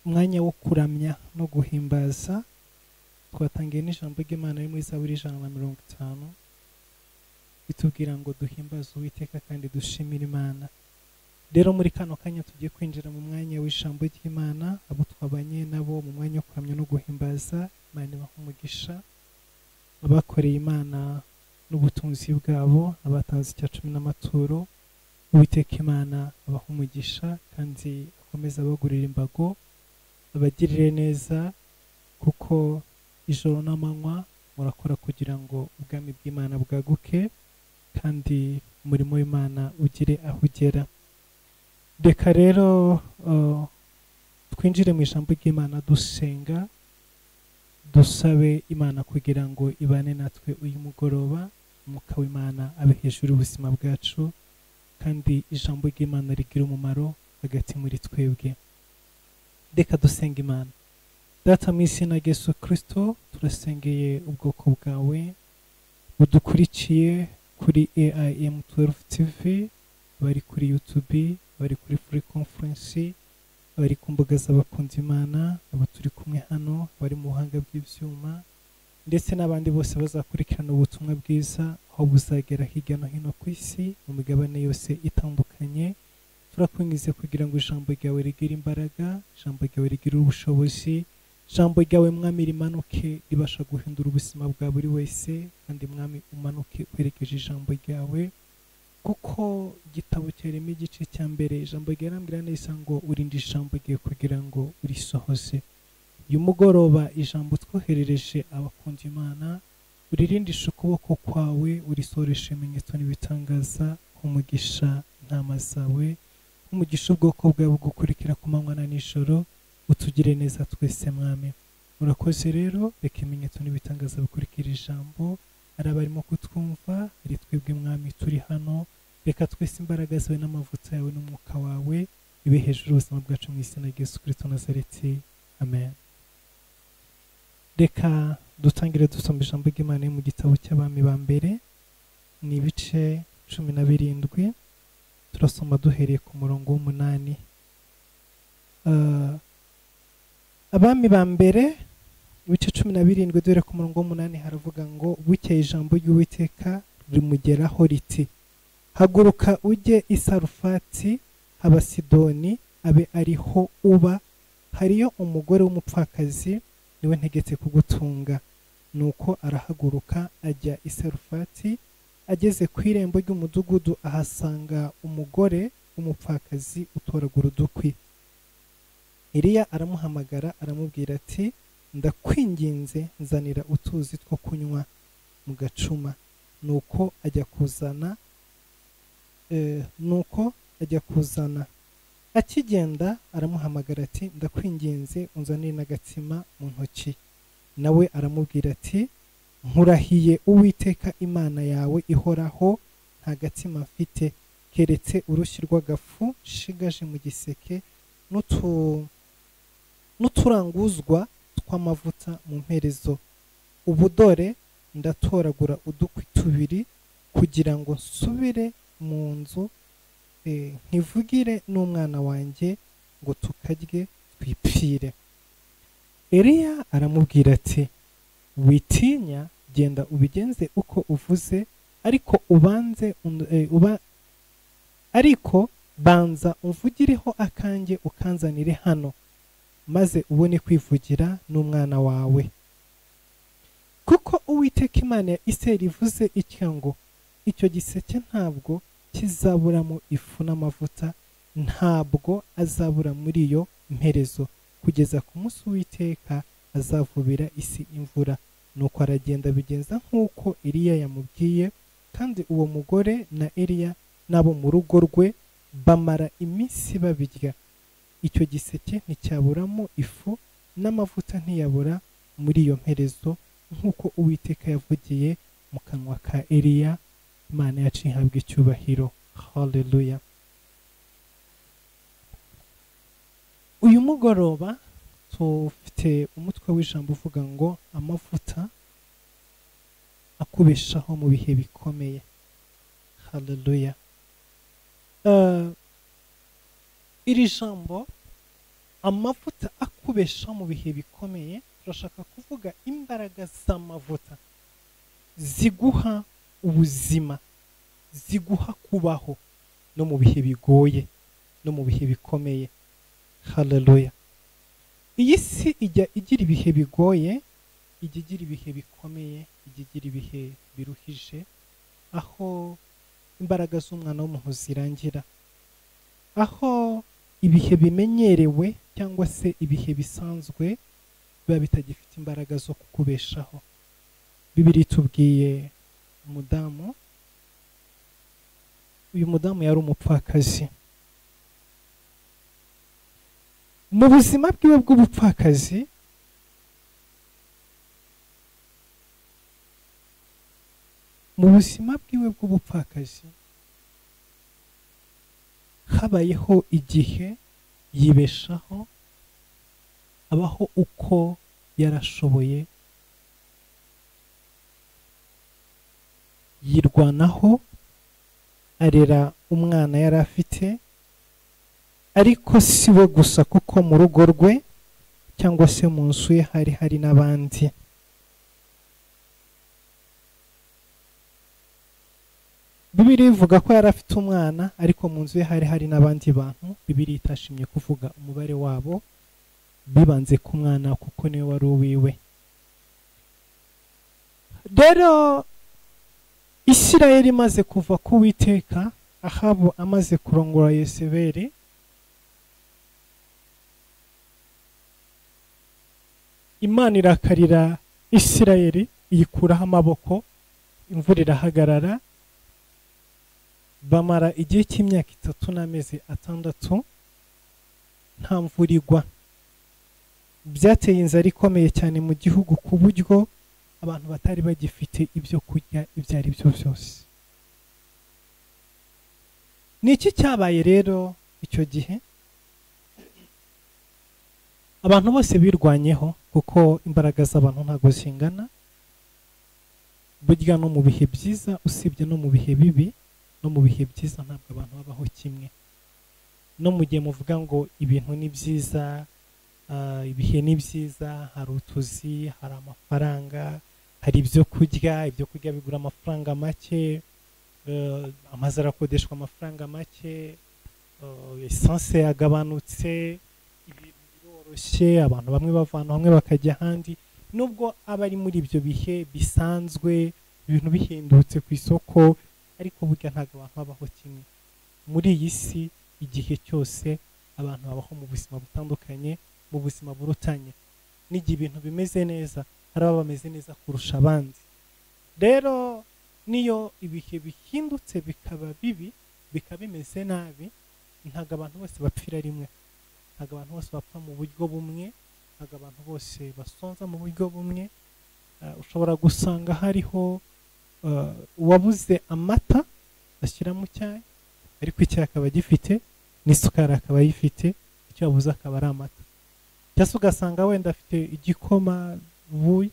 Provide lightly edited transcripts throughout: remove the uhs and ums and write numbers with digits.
umwanya wo kuramya no guhimbaza. Twatangiye n'ijambo ry'Imana riri muri Zaburi 150 bitubwira ngo duhimbaze Uwiteka kandi dushimire Imana. Rero muri kano kanya tugiye kwinjira mu mwanya w'ijambo ry'Imana, abo twabanye nabo mu mwanya wo kuramya no guhimbaza. Imana ibahe umugisha, abakoreye Imana n'ubutunzi bwabo, abatanze icya cumi n'amaturo. Uwiteka Imana abahe umugisha kandi akomeza abagurira imbago, abagirire neza, kuko ijoro n'amanywa murakora kugira ngo ubwami bw'Imana bwaguke kandi umurimo w'Imana ugire aho ugera. Reka rero twinjire mu ijambo ry'Imana dusenga, dusabe Imana kugira ngo ibane natwe uyu mugoroba. Umwuka w'Imana abe hejuru y'ubuzima bwacu kandi ijambo ry'Imana rigira umumaro hagati muri twebwe. Reka dusenga Imana. Data mu izina rya Yesu Kristo, turasengeye ubwoko bwawe budukurikiye kuri AIM 12 TV, bari kuri YouTube, bari kuri Free Conference, bari ku mbuga z'abakunzi Imana, abo turi kumwe hano bari mu buhanga bw'ibyuma, ndetse n'abandi bose bazakurikirana ubutumwa bwiza aho buzagera hirya no hino ku isi mu migabane yose itandukanye. Turakwingize kugira ngo ijambo ryawe rigire imbaraga, ijambo ryawe rigire ubushobozi, ijambo ryawe Mwami rimanuke ribasha guhindura ubuzima bwa buri wese, kandi Mwami umanuke kwerekeje ijambo ryawe, kuko igitabo cyarimo igice cya mbere ijambo ryarambwira neza ngo urinde ijambo ryawe kugira ngo urisohoze. Uyu mugoroba ijambo twoherereje abakunda Imana, uririndishe ukuboko kwawe, urisoreshe ibimenyetso n'ibitangaza, umugisha intama zawe, umugisha ubwoko bwawe bugukurikira ku manywa na nijoro, utugire neza twese Mwami. Urakoze rero, reka ibimenyetso n'ibitangaza bikurikira ijambo, ari abarimo kutwumva, ari twebwe Mwami turi hano, reka twese imbaraga zawe n'amavuta yawe n'umwuka wawe bibe hejuru y'ubuzima bwacu mu izina rya Yesu Kristo Nazareti, amen. Reka dutangire dusoma ijambo ry'Imana mu gitabo cy'Abami ba mbere, ni ibice 17, turasoma duhereye ku murongo w'8. Abami ba mbere ibice 17 duhere ku murongo w'8 haravuga ngo bukeye ijambo ry'Uwiteka rimugeraho riti, haguruka ujye i Sarufati Abasidoni abe ariho uba, hariyo umugore w'umupfakazi niwe ntegetse kugutunga. Nuko arahaguruka ajya i Sarufati, ageze ku irembo ry'umudugudu ahasanga umugore w'umupfakazi utoragura udukwi. Eliya aramuhamagara aramubwira ati, ndakwinginze nzanira utuzi two kunywa mu gacuma. Nuko ajya kuzana. Akigenda aramuhamagara ati, ndakwinginze unzanire n'agatsima mu ntoki. Nawe aramubwira ati, nkurahiye Uwiteka Imana yawe ihoraho, nta gatsima mfite keretse urushyi rw'agafu nshigaje mu giseke n'uturanguzwa tw'amavuta mu mperezo. Ubu dore ndatoragura udukwi 2 kugira ngo nsubire mu nzu nkivugire n'umwana wanjye ngo tukarye twipfire. Eliya aramubwira ati, witinya, genda ubigenze uko uvuze, ariko banza umvugireho akanjye ukanzanire hano, maze ubone kwivugira n'umwana wawe. Kuko Uwiteka Imana ya Isirayeli ivuze itya ngo, icyo giseke ntabwo kizaburamo ifu n'amavuta, ntabwo azabura muri iyo mperezo, kugeza ku munsi Uwiteka azavubira isi imvura. Nuko aragenda bigenza nk'uko Eliya yamubwiye, kandi uwo mugore na Eliya n'abo mu rugo rwe bamara iminsi babirya. Icyo giseke nticyaburamo ifu n'amavuta ntiyabura muri iyo mperezo, nk'uko Uwiteka yavugiye mu kanwa ka Eliya. Imana yacu ihabwe icyubahiro. Haleluya. Uyu mugoroba tufite umutwe w'ijambo uvuga ngo amavuta akubeshaho mu bihe bikomeye. Haleluya. Iri jambo amavuta akubesha mu bihe bikomeye. Turashaka kuvuga imbaraga z'amavuta ziguha ubuzima, ziguha kubaho no mu bihe bigoye no mu bihe bikomeye. Haleluya. Iyi si ijya igira ibihe bigoye, ijya igira ibihe bikomeye, ijya igira ibihe biruhije, aho imbaraga z'umwana w'umuntu zirangira, aho ibihe bimenyerewe cyangwa se ibihe bisanzwe biba bitagifite imbaraga zo kukubeshaho. Bibiri tubwiye umudamu, uyu mudamu yari umupfakazi. Mu buzima bwiwe bw'ubupfakazi habayeho igihe yibeshaho, abaho uko yarashoboye, yirwanaho, arera umwana yari afite, ariko si we gusa, kuko mu rugo rwe cyangwa se mu nzu ye hari n'abandi. Bibiri ivuga ko yari afite umwana, ariko mu nzu ye hari n'abandi bantu. Bibiri itashimye kuvuga umubare wabo, bibanze ku mwana kuko niwe wari uwiwe. Rero Isirayeli imaze kuva ku Uwiteka, Ahabu amaze kurongora Yezebeli, Imana irakarira Isirayeli, iyikuraho amaboko, imvura irahagarara. Bamara igihe cy'imyaka 3 n'amezi 6 nta mvura igwa. Byateye inzara ikomeye cyane mu gihugu, ku buryo abantu batari bagifite ibyo kurya ibyo ari byo byose. Ni iki cyabaye rero icyo gihe? Abantu bose birwanyeho, kuko imbaraga z'abantu ntago zingana. Burya no mu bihe byiza, usibye no mu bihe bibi, no mu bihe byiza ntabwo abantu babaho kimwe. No mu gihe muvuga ngo ibintu ni byiza, ibihe ni byiza, hari utuzi, hari amafaranga, hari ibyo kurya bigura amafaranga make, amazi arakodeshwa amafaranga make, essence yagabanutse, ibintu biroroshye, abantu bamwe bavana hamwe bakajya ahandi. Nubwo aba ari muri ibyo bihe bisanzwe, ibintu bihindutse ku isoko, ariko burya ntabwo abantu babaho kimwe. Muri iyi si igihe cyose abantu babaho mu buzima butandukanye, mu buzima burutanye. N'igihe ibintu bimeze neza, hari aba bameze neza kurusha abandi. Rero niyo ibihe bihindutse bikaba bibi, bikaba bimeze nabi, ntabwo abantu bose bapfira rimwe, ntabwo abantu bose bapfa mu buryo bumwe, ntabwo abantu bose basonza mu buryo bumwe. Ushobora gusanga hariho uwabuze amata ashyira mu cyayi, ariko icyayi akaba gifite, n'isukari akaba yifite, icyo yabuze akaba ari amata. Cyangwa ugasanga wenda afite igikoma, ubuyi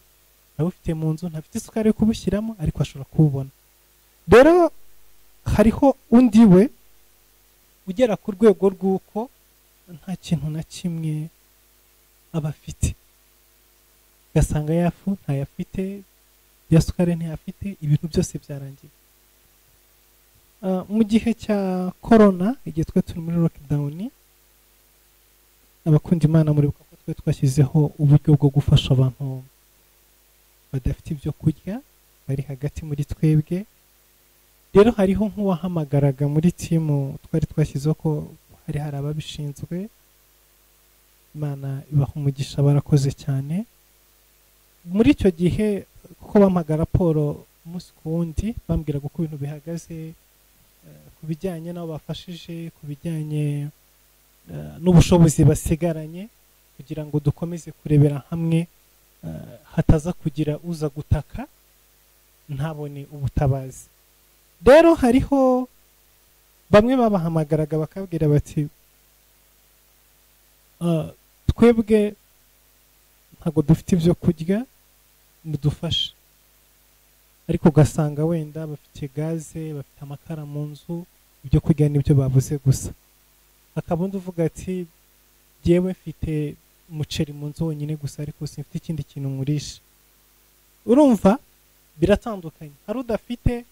abufite mu nzu, ntafite isukari yo kubushyiramo, ariko ashobora kububona. Rero hariho undi we ugera ku rwego rw'uko nta kintu na kimwe aba afite, ugasanga yafu ntayafite, ya sukari ntiyafite, ibintu byose byarangiye. Mu gihe cya corona, igihe twe turi muri lockdown, abakunda Imana muri buka ko twe twashyizeho uburyo bwo gufasha abantu badafite ibyo kurya, bari hagati muri twebwe. Rero hariho nk'uwahamagaraga muri timu twari twashyizeho ko hari ababishinzwe. Imana ibaha umugisha, barakoze cyane. Muri icyo gihe kuko bampaga raporo umunsi ku wundi, bambwira uko ibintu bihagaze, ku bijyanye n'abo bafashije, ku bijyanye n'ubushobozi basigaranye, kugira ngo dukomeze kurebera hamwe, hataza kugira uza gutaka ntabone ubutabazi. Rero hariho bamwe babahamagaraga bakabwira bati twebwe ntago dufite ibyo kurya, mudufashe. Ariko ugasanga wenda bafite gaze, bafite amakara mu nzu, ibyo kurya nibyo babuze gusa. Akaba undi uvuga ati jyewe mfite umuceri mu nzu wonyine gusa ariko simfite ikindi kintu nkurisha. Urumva biratandukanye. Hari udafite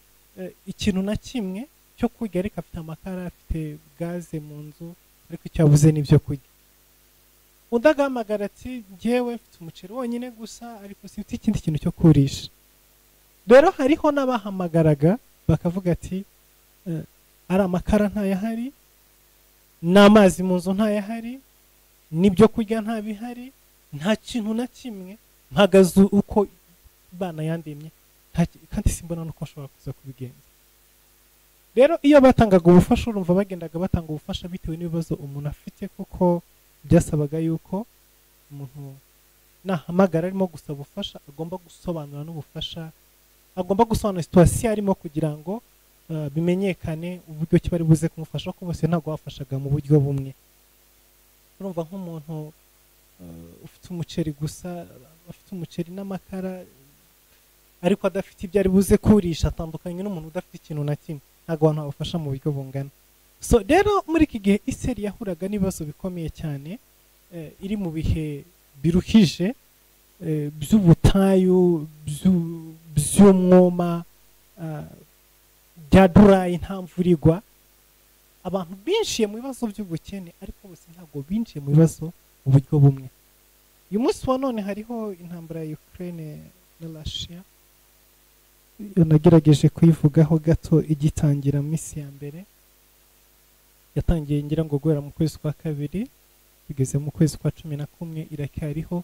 ikintu na kimwe cyo kurya ariko afite amakara, afite gaze mu nzu ariko icyo yabuze n'ibyo kurya. Udagamagara ati jyewe mfite umuceri wonyine gusa ariko simfite ikindi kintu cyo kurisha. Rero hariho n'abahamagaraga bakavuga ati ari amakara ntayahari, n'amazi mu nzu ntayahari, n'ibyo kurya ntabihari, nta kintu na kimwe, mpagaze uko bana yandemye kandi simbona nuko nshobora kuza kubigenza. Rero iyo batangaga ubufasha urumva bagendaga batanga ubufasha bitewe n'ibibazo umuntu afite, kuko byasabaga yuko umuntu nahamagara arimo gusaba ubufasha agomba gusobanura n'ubufasha, agomba gusobanura situasiyo arimo kugira ngo bimenyekane uburyo ki bari buze kumufasha, ko bose ntabwo bafashaga mu buryo bumwe. Urumva nk'umuntu ufite umuceri gusa, afite umuceri n'amakara ariko adafite ibyo ari buze kurisha, atandukanye n'umuntu udafite ikintu na kimwe, ntabwo abantu babafasha mu buryo bungana. So rero muri iki gihe Isirayeli yahuraga n'ibibazo bikomeye cyane, iri mu bihe biruhije by'ubutayu, by'umwuma, bya durayi, nta mvura igwa. Abantu binjiye mu bibazo by'ubukene ariko bose ntabwo binjiye mu bibazo mu buryo bumwe. Uyu munsi wa none hariho intambara ya Ukraine na Russia, nagerageje kuyivugaho gato igitangira minsi ya mbere. Yatangiye ngira ngo guhera mu kwezi kwa kabiri bigeze mu kwezi kwa 11 iracyariho,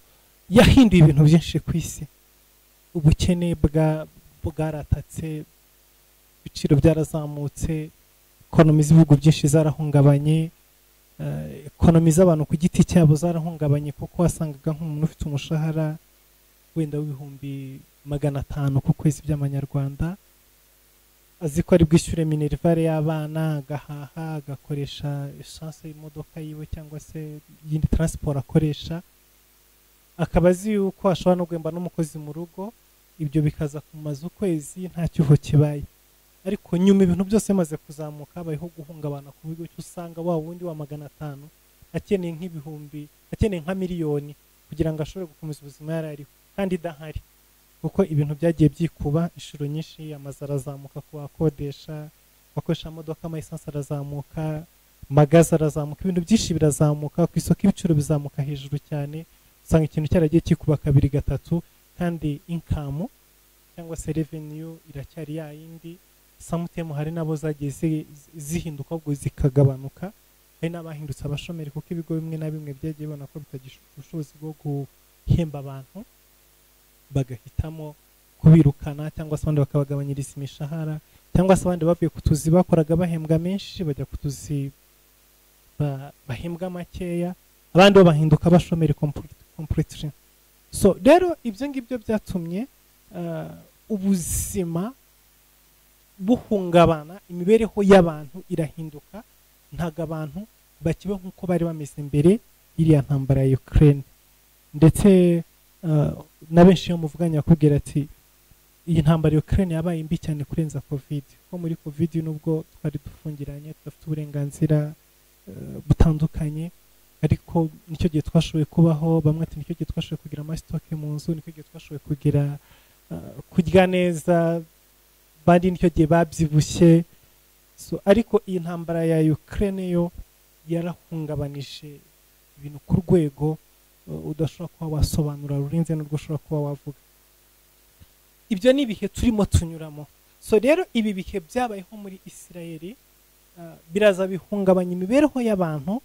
yahinduye ibintu byinshi ku isi. Ubukene bwaratatse, ibiciro byarazamutse, ekonomi z'ibihugu byinshi zarahungabanye, ekonomi z'abantu ku giti cyabo zarahungabanye, kuko wasangaga nk'umuntu ufite umushahara wenda w'ibihumbi 500 ku kwezi by'amanyarwanda, azi ko ari bwishyure minerivare y'abana, agahaha, agakoresha essence y'imodoka yiwe cyangwa se yindi transport akoresha, akaba azi yuko ashobora no guhemba n'umukozi mu rugo, ibyo bikaza kumaza ukwezi nta cyuho kibaye. Ariko nyuma ibintu byose bimaze kuzamuka, habayeho guhungabana ku buryo usanga wa wundi wa 500 akeneye nk'ibihumbi, akeneye nka miliyoni kugira ngo ashobore gukomeza ubuzima yarariho, kandi idahari, kuko ibintu byagiye byikuba inshuro nyinshi. Amazu arazamuka ku bakodesha, bakoresha imodoka, amayisansi arazamuka, magazi arazamuka, ibintu byinshi birazamuka ku isoko, ibiciro bizamuka hejuru cyane, usanga ikintu cyaragiye kikuba 2 3, kandi income cyangwa se revenue iracyari ya yindi. Samutemo hari nabo zagiye zihinduka ubwo zikagabanuka, hari n'abahindutse abashomeri, kuko ibigo bimwe na bimwe byagiye bibona ko bitagisha ubushobozi bwo guhemba abantu, bagahitamo kubirukana, cyangwa se abandi bakabagabanyiriza imishahara, cyangwa se abandi bavuye ku tuzi bakoraga bahembwa menshi bajya ku tuzi bahembwa makeya, abandi bo bahinduka abashomeri completely. So rero ibyo ngibyo byatumye ubuzima buhungabana, imibereho y'abantu irahinduka, ntago abantu bakiba nk'uko bari bameze mbere iriya ntambara ya Ukraine. Ndetse na benshi yo muvuganya akubwira ati iyi ntambara ya Ukraine yabaye mbi cyane kurenza covid, ko muri covid nubwo twari dufungiranye tudafite uburenganzira butandukanye, ariko nicyo gihe twashoboye kubaho. Bamwe ati nicyo gihe twashoboye kugira amasitoke mu nzu, nicyo gihe twashoboye kugira kurya neza, bandi nicyo gihe babyibushye. So ariko iyi ntambara ya Ukraine yo yarahungabanije ibintu ku rwego udashobora kuba wasobanura, rurinze n'urwo ushobora kuba wavuga. Ibyo ni ibihe turimo tunyuramo. So rero ibi bihe byabayeho muri Isirayeli biraza bihungabanya imibereho y'abantu.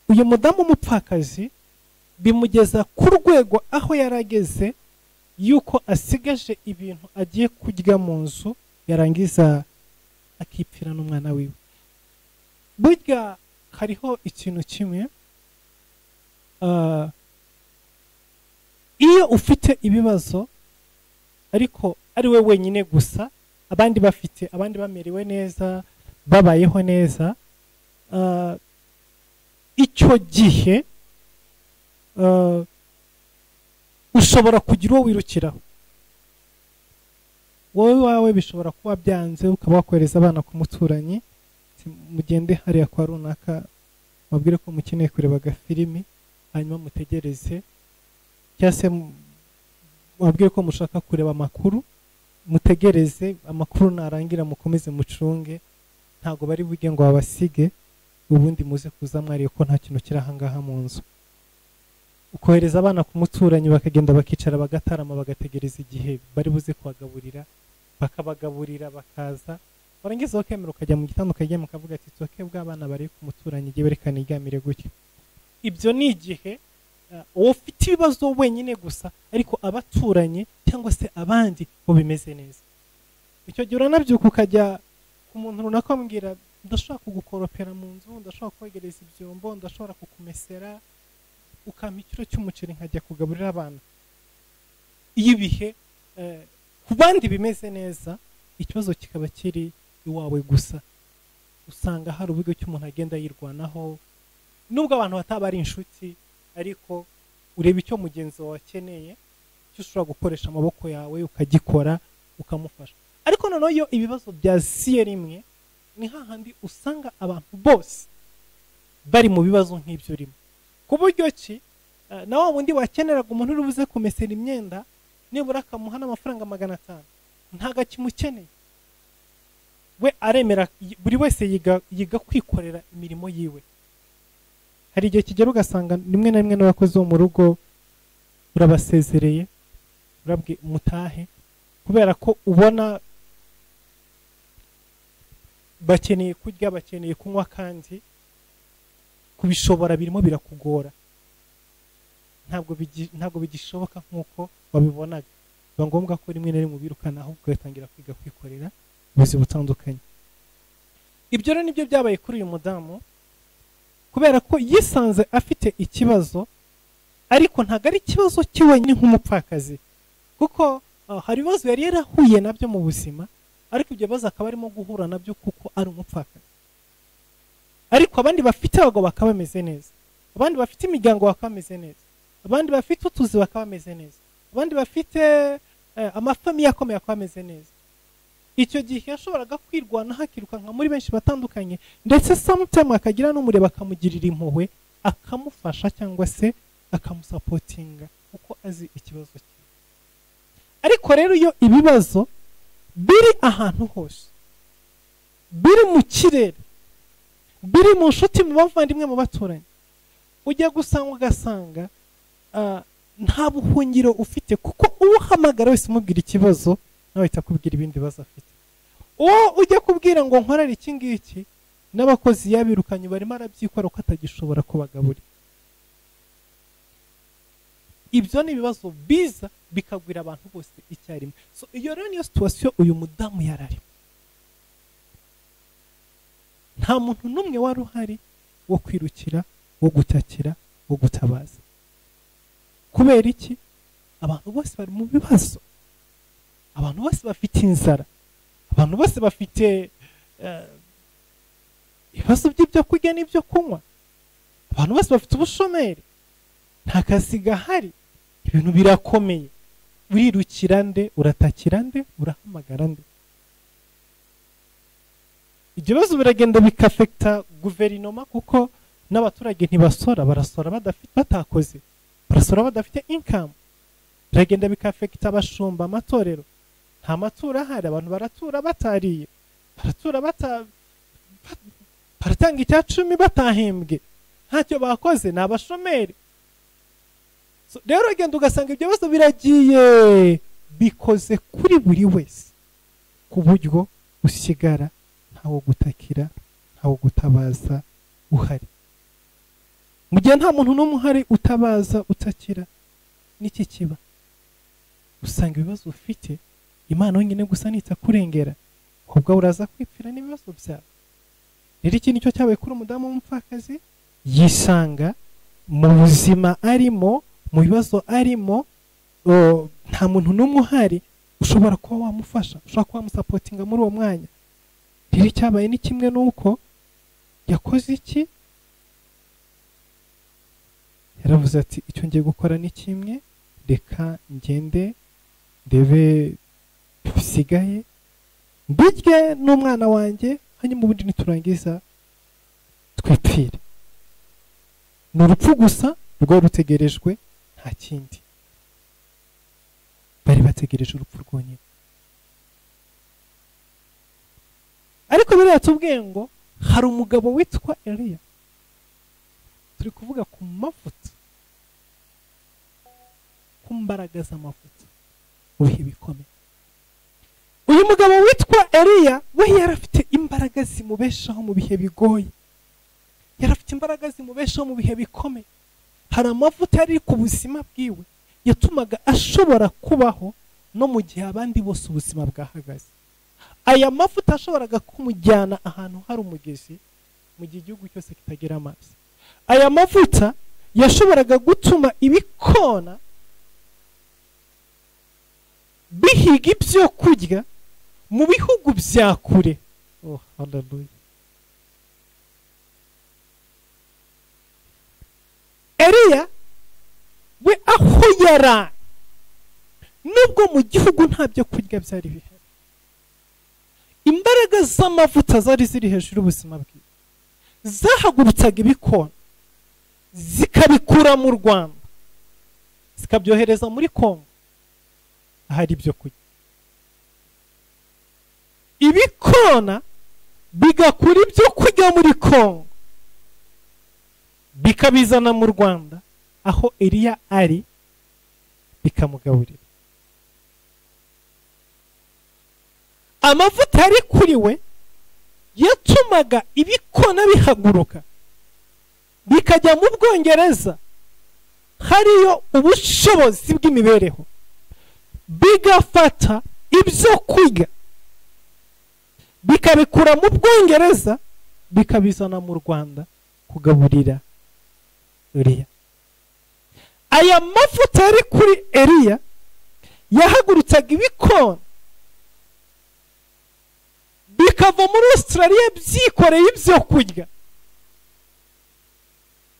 Uyu mudamu umupfakazi bimugeza ku rwego aho yarageze yuko asigaje ibintu agiye kurya mu nzu, yarangiza akipfira n'umwana wiwe. Burya hariho ikintu kimwe, iyo ufite ibibazo ariko ari we wenyine gusa, abandi bafite, abandi bamerewe neza, babayeho neza, icyo gihe ushobora kugira uwo wirukiraho. Wowe wawe bishobora kuba byanze, ukaba wakohereza abana ku muturanyi, mugende hariya kwa runaka mubwire ko mukeneye kureba agafilimi hanyuma mutegereze, cyangwa se mubwire ko mushaka kureba amakuru mutegereze, amakuru narangira mukomeze mucunge, ntago bari buge ngo babasige ubundi muze kuza mwariye ko nta kintu kiri ahangaha mu nzu. Ukohereza abana ku muturanyi bakagenda bakicara bagatarama bagategereza igihe bari buze kubagaburira, bakabagaburira bakaza, warangiza bakemera ukajya mu gitanda ukajya mukavuga ati toke bw'abana bari ku muturanyi igihe berekana igamire gutyo. Ibyo ni igihe ufite ibibazo wenyine gusa, ariko abaturanyi cyangwa se abandi bo bimeze neza. Icyo gihe uranabyuka ukajya ku muntu runaka ukamubwira ndashobora kugukoropera mu nzu, ndashobora kwegereza ibyombo, ndashobora kukumesera, ukampa ikiro cy'umuceri nkajya kugaburira abana. Iyo ibihe ku bandi bimeze neza, ikibazo kikaba kiri iwawe gusa. Usanga hari uburyo cy'umuntu agenda yirwanaho, nubwo abantu bataba ari inshuti, ariko ureba icyo mugenzi wawe akeneye, cyo ushobora gukoresha amaboko yawe ukagikora ukamufasha. Ariko noneho iyo ibibazo byaziye rimwe, ni hahandi usanga abantu bose bari mu bibazo nk'ibyo urimo, ku buryo ki na wa wundi wakeneraga umuntu uri buze kumesera imyenda, nibura akamuha n'amafaranga 500 ntago akimukeneye. We aremera, buri wese yiga kwikorera imirimo yiwe. Hari igihe kigera ugasanga rimwe na rimwe n'abakozi bo mu rugo urabasezereye, urabwe mutahe, kubera ko ubona bakeneye kurya, bakeneye kunywa, kandi kubishobora birimo birakugora, ntabwo bigishoboka nk'uko wabibonaga. Biba ngombwa ko rimwe na rimwe ubirukana, ahubwo ugatangira kwiga kwikorera ubuzi butandukanye. Ibyo rero nibyo byabaye kuri uyu mudamu, kubera ko yisanze afite ikibazo, ariko ntago ari ikibazo kiwe nk'umupfakazi, kuko hari ibibazo yari yarahuye nabyo mu buzima, ariko ibyo bibazo akaba arimo guhura nabyo kuko ari umupfakazi. Ariko abandi bafite abagabo bakaba bameze neza, abandi bafite imiryango bakaba bameze neza, abandi bafite utuzi bakaba bameze neza, abandi bafite amafamiye akomeye bakaba bameze neza. Icyo gihe yashoboraga kwirwana hakiruka nka muri benshi batandukanye, ndetse sometime akagira n'umureba akamugirira impuhwe, akamufasha cyangwa se akamusapotinga kuko azi ikibazo cye. Ariko rero iyo ibibazo biri ahantu hose, biri mu kirere, biri mu nshuti, mu bavandimwe, mu baturanyi, ujya gusanga ugasanga nta buhungiro ufite, kuko uhamagara wese umubwira ikibazo nawe itakubwira ibindi bibazo afite. Uwo ujya kubwira ngo nkorere iki ngiki, n'abakozi yabirukanye barimo arabyikora ko atagishobora kubagaburira. Ibyo ni ibibazo biza bikagwira abantu bose icyarimwe. So iyo rero niyo situation uyu mudamu yarari. Nta muntu n'umwe wari uhari wo kwirukira, wo gutakira, wo gutabaza. Kubera iki? Abantu bose bari mu bibazo, abantu bose bafite inzara, abantu bose bafite ibibazo by'ibyo kurya n'ibyo kunywa, abantu bose bafite ubushomeri, nta kazi gahari, ibintu birakomeye. Urirukira nde? Uratakira nde? Urahamagara nde? Ibyo bibazo biragenda bikafekta guverinoma, kuko n'abaturage ntibasora, barasora batakoze, barasora badafite income. Biragenda bikafekta abashumba, amatorero, nta matura ahari, abantu baratura batariye, baratura baratanga icya 10 batahembwe, ntacyo bakoze, ni abashomeri. Rero agenda ugasanga ibyo bibazo biragiye bikoze kuri buri wese, ku buryo usigara ntawo gutakira, ntawo gutabaza uhari. Mu gihe nta muntu n'umwe uhari utabaza, utakira, n'iki kiba usanga ibibazo ufite Imana wenyine gusa nita kurengera, ahubwo uraza kwipfira n'ibibazo byawe. Rero iki nicyo cyabaye kuri umudamu w'umupfakazi, yisanga mu buzima arimo, mu bibazo arimo, nta muntu n'umwe uhari ushobora kuba wamufasha, ushobora kuba wamusapotinga muri uwo mwanya. Rero cyabaye ni kimwe n'uko yakoze iki? Yaravuze ati icyo ngiye gukora ni kimwe, reka ngende ndebe bisigaye, mbirye n'umwana wanjye, hanyuma ubundi niturangiza twipfire. ni urupfu gusa rwari rutegerejwe, nta kindi. Bari bategereje urupfu rwonyine. Ariko biriya tubwiye ngo hari umugabo witwa Eliya. Turi kuvuga ku mavuta, ku mbaraga z'amavuta mu bihe bikomeye. Uyu mugabo witwa Eliya we yari afite imbaraga zimubeshaho mu bihe bigoye, yari afite imbaraga zimubeshaho mu bihe bikomeye. Hari amavuta yari ku buzima bwiwe yatumaga ashobora kubaho no mu gihe abandi bose ubuzima bwahagaze. Aya mavuta ashoboraga kumujyana ahantu hari umugezi mu gihe igihugu cyose kitagira amazi. Aya mavuta yashoboraga gutuma ibikona bihiga ibyo kurya mu bihugu bya kure. Oh, hallelujah. Eliya we aho yari, nubwo mu gihugu nta byo kurya byari bihari, imbaraga z'amavuta zari ziri hejuru y'ubuzima bwe, zahagurutsaga ibikona zikabikura mu Rwanda zikabyohereza muri Kongo ahari ibyo kurya. Ibikona bigakura ibyo kurya muri Kongo bikabizana mu Rwanda aho Eliya ari bikamugaburira. Amavuta yari kuri we yatumaga ibikona bihaguruka bikajya mu Bwongereza, hariyo ubushobozi bw'imibereho, bigafata ibyo kurya bikabikura mu Bwongereza bikabizana mu Rwanda kugaburira Eliya. Aya mavuta yari kuri Eliya yahagurutsaga ibikona bikava muri Australia byikoreye ibyo kurya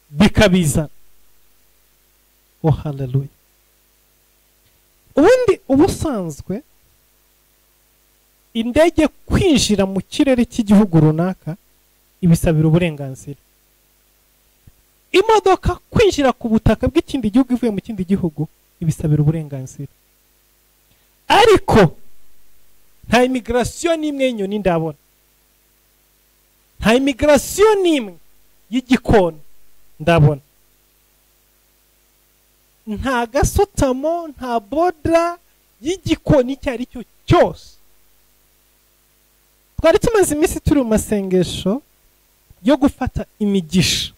bikabizana. Oh, hallelujah. Ubundi ubusanzwe indege kwinjira mu kirere cy'igihugu runaka ibisabira uburenganzira. Imodoka kwinjira ku butaka bw'ikindi gihugu ivuye mu kindi gihugu ibisabira uburenganzira. Ariko nta immigration n'imwe y'inyoni ndabona, nta immigration n'imwe y'igikona ndabona, nta gasotamo, nta boda y'igikona icyo ari cyo cyose. Twari tumaze iminsi turi mu masengesho yo gufata imigisha,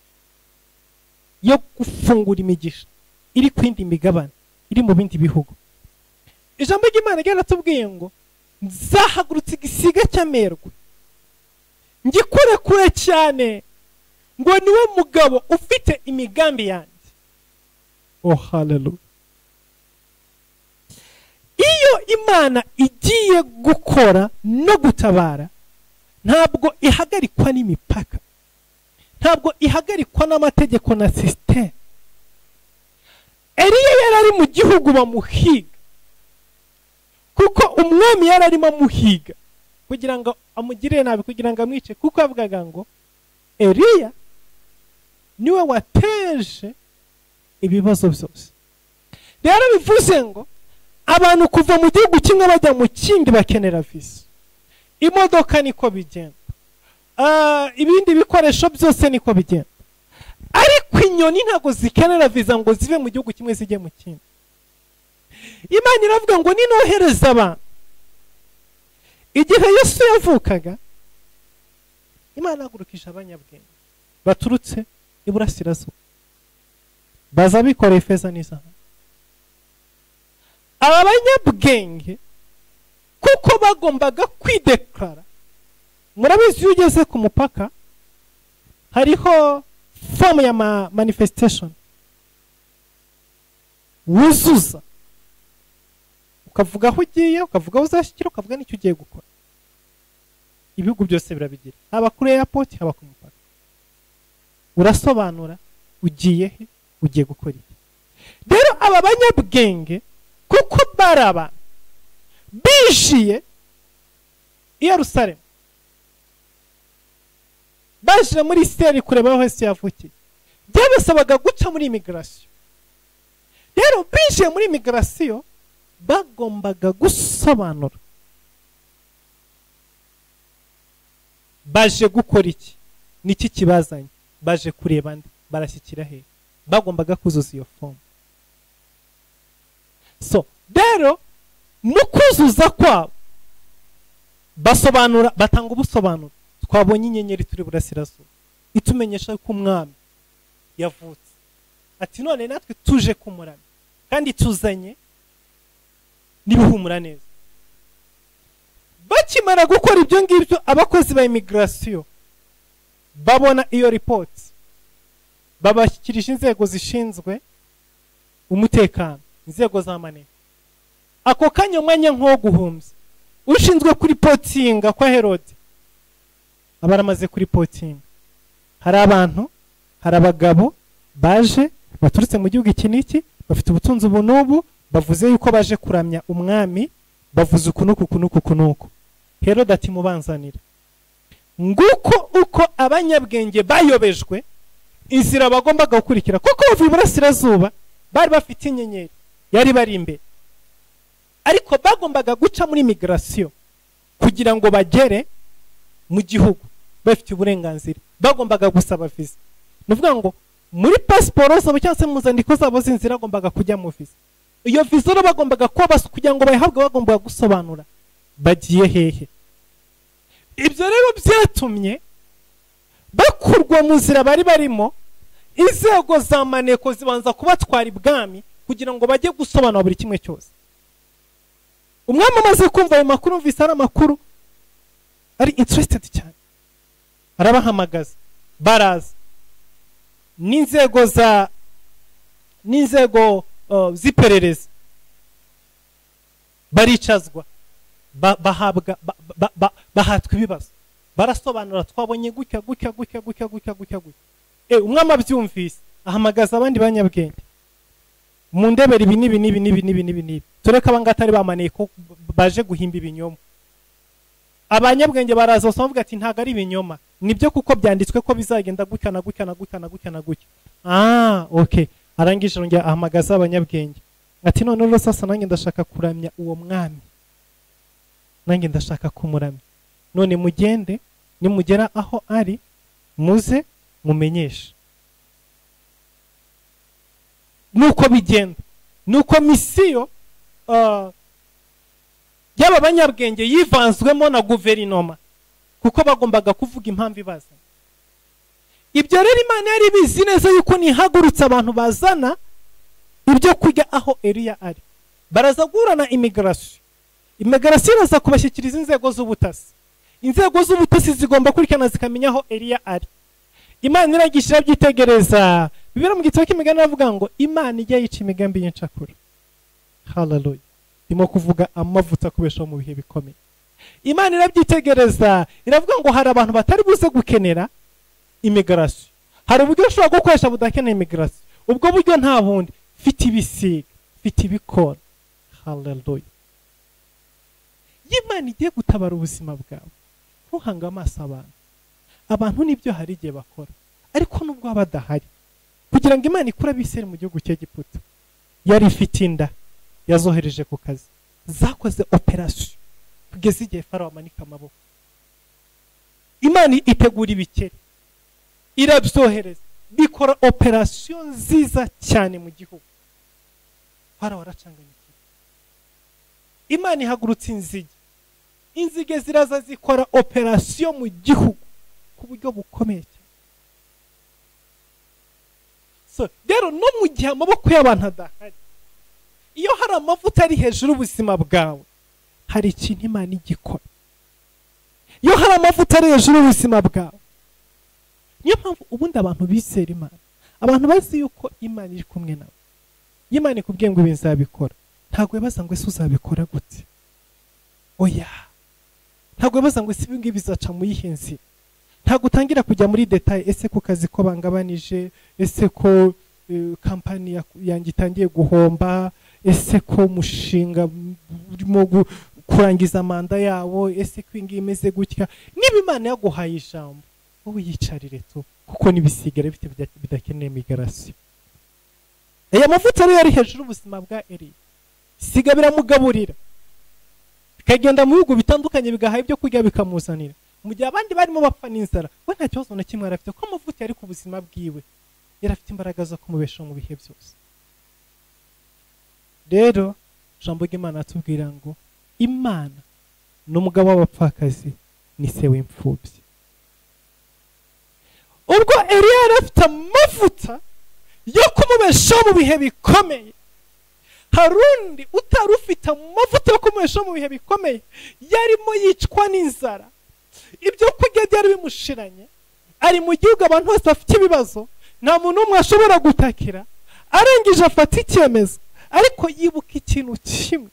yo gufungura imigisha iri ku yindi migabane iri mu bindi bihugu. Ijambo ry'Imana ryaratubwiye ngo nzahagurutsa igisiga cy'amerwe ngikure kure cyane, ngo niwe mugabo ufite imigambi yanjye. Oh, hallelujah. Iyo Imana igiye gukora no gutabara, ntabwo ihagarikwa n'imipaka, ntabwo ihagarikwa n'amategeko na system. Eliya yari ari mu gihugu bamuhiga, kuko umwami yari arimo amuhiga kugira ngo amugirire nabi, kugira ngo amwice, kuko avugaga ngo Eliya niwe wateje ibibazo byose. Rero bivuze ngo abantu kuva mu gihugu kimwe bajya mu kindi bakenera visa. Imodoka niko bigenda, ibindi bikoresho byose niko bigenda. Ariko inyoni ntago zikenera visa ngo zive mu gihugu kimwe zijye mu kindi. Imana iravuga ngo ninohereza abantu. Igihe Yesu yavukaga, Imana yagurukisha abanyabwenge baturutse iburasirazuba, baza bikoreye ifeza n'izahabu. Aba banyabwenge kuko bagombaga kwideklara, murabizi iyo ugeze ku mupaka hariho form ya manifestation wuzuza, ukavuga aho ugiye, ukavuga aho uzashyikira, ukavuga n'icyo ugiye gukora. Ibihugu byose birabigira, haba kuri airport, haba ku mupaka. Urasobanura ugiye he, ugiye gukora iki. Rero aba banyabwenge kuko baraba bishiye i Yerusalemu, baje muri Isirayeli kureba aho Yesu yavukiye, byabasabaga guca muri immigration. Rero binjiye muri immigration bagombaga gusobanura baje gukora iki, niki kibazanye, baje kureba nde, barashyikira he, bagombaga kuzuza iyo form. So rero mu kuzuza kwabo basobanura, batanga ubusobanuro. Twabonye inyenyeri turi burasirazuba itumenyesha ko umwami yavutse, ati none natwe tuje kumuramya kandi tuzanye n'ibihumura neza. Bakimara gukora ibyo ngibyo, abakozi ba immigration babona iyo report, babashyikirije inzego zishinzwe umutekano, inzego za maneko. Ako kanya umwanya nko guhumbya ushinzwe kuri potinga kwa Herode abaramaze kuri potinga, hari abantu, hari abagabo baje baturutse mu gihugu iki n'iki, bafite ubutunzi ubu n'ubu, bavuze yuko baje kuramya umwami, bavuze ukunuku. Herode ati mubanzanira. Nguko uko abanyabwenge bayobejwe inzira bagombaga gukurikira, kuko bavuye burasirazuba bari bafite inyenyeri yari bari imbere, ariko bagombaga guca muri immigration kugira ngo bagere mu gihugu bafite uburenganzira. Bagombaga gusaba visa, nuvuga ngo muri passport zabo cyangwa se mu zandiko zabo z'inzira agombaga kujya mu visa. Iyo visa rero bagombaga kuba kugira ngo bayihabwe, bagombaga gusobanura bagiye hehe. Ibyo rero byatumye bakurwa mu nzira bari barimo, inzego za maneko zibanza kubatwara ibwami kugira ngo bajye gusobanura buri kimwe cyose. Umwami amaze kumva ayo makuru, mvise ari amakuru ari interested cyane, arabahamagaza, baraza n'inzego z'iperereza, baricazwa, bahatwa ibibazo, barasobanura, twabonye gutya. Umwami abyumvise ahamagaza abandi banyabwenge, mu ndebera ibi nibi, tureka abangatari bamaneye ko baje guhimba ibinyoma. Abanyabwenge baraza bavuga ati ntago ari ibinyoma, nibyo kuko byanditswe ko bizagenda gutya na gutya. Okay. Arangije rongera ahamagaza abanyabwenge ati none rero sasa nanjye ndashaka kuramya uwo mwami, nanjye ndashaka kumuramya, none mugende, nimugera aho ari muze mumenyeshe. Nuko bigenda, nuko misiyo y'aba banyabwenge yivanzwemo na guverinoma, kuko bagombaga kuvuga impamvu ibazana. Ibyo rero Imana yari bizi neza yuko nihagurutse abantu bazana ibyo kujya aho Eliya ari, baraza guhura na immigration iraza kubashyikiriza inzego z'ubutasi. Inzego z'ubutasi zigomba kurikana zikamenya aho Eliya ari. Imana iragishyira byitegereza. Bibera mu gitabo cy'imigani avuga ngo Imana ijya yica imigambi y'incakura. Hallelujah. Ndimo kuvuga amavuta kubeshaho mu bihe bikomeye. Imana irabyitegereza, iravuga ngo hari abantu batari buze gukenera immigration, hari uburyo ushobora gukoresha budakeneye immigration. Ubwo buryo nta bundi, fite ibisiga, fite ibikora. Hallelujah. Imana igiye gutabara ubuzima bwawe, ntuhanga amaso abantu nibyo hari igihe bakora, ariko nubwo badahari, kugira ngo Imana ikure Abisirayeli mu gihugu cy'Egiputa, yari ifite inda yazohereje ku kazi, zakoze operation kugeza igihe Farawo amanika amaboko. Imana itegura ibikeri, irabyohereza, bikora operation nziza cyane mu gihugu. Farawo aracanganyikiye. Imana ihagurutse inzige ziraza zikora operation mu gihugu ku buryo bukomeye cyane. So rero no mu gihe amaboko y'abantu adahari, iyo hari amavuta ari hejuru ubuzima bwawe, hari ikintu Imana igikora. Iyo hari amavuta ari hejuru ubuzima bwawe, niyo mpamvu ubundi abantu bizera Imana, abantu bazi yuko Imana iri kumwe nawe. Imana ikubwiye ngo bizabikora, ntabwo wibaza ngo ese uzabikora gute. Oya, ntabwo wibaza ngo ese ibi ngibi bizaca mu yihe nzira. Ntabwo utangira kujya muri detail, ese ko kazi ko bangabanije, ese ko kampani yanjye itangiye guhomba, ese ko mushinga urimo kurangiza manda yawo, ese ko ingi imeze gutya. Niba Imana yaguhaye ijambo, wowe yicarire tu, kuko nibisigara bifite bidakeneye migarasi. Aya mavuta rero yari hejuru ubuzima bwa Eliya. Siga biramugaburira, bikagenda mu bihugu bitandukanye, bigahaye ibyo kurya bikamuzanira. Mu gihe abandi barimo bapfa n'inzara, we nta kibazo na kimwe arafite, ko amavuta yari ku buzima bwiwe, yari afite imbaraga zo kumubeshaho mu bihe byose. Rero ijambo ry'Imana atubwira ngo Imana n'umugabo w'abapfakazi ni se w'imfubyi. Ubwo Eliya yari afite amavuta yo kumubeshaho mu bihe bikomeye, hari undi utari ufite amavuta yo kumubeshaho mu bihe bikomeye, yarimo yicwa n'inzara, ibyo kurya byari bimushiranye, ari mu gihugu abantu bose bafite ibibazo, nta muntu umwe ashobora gutakira, arangije afata icyemezo, ariko yibuka ikintu kimwe,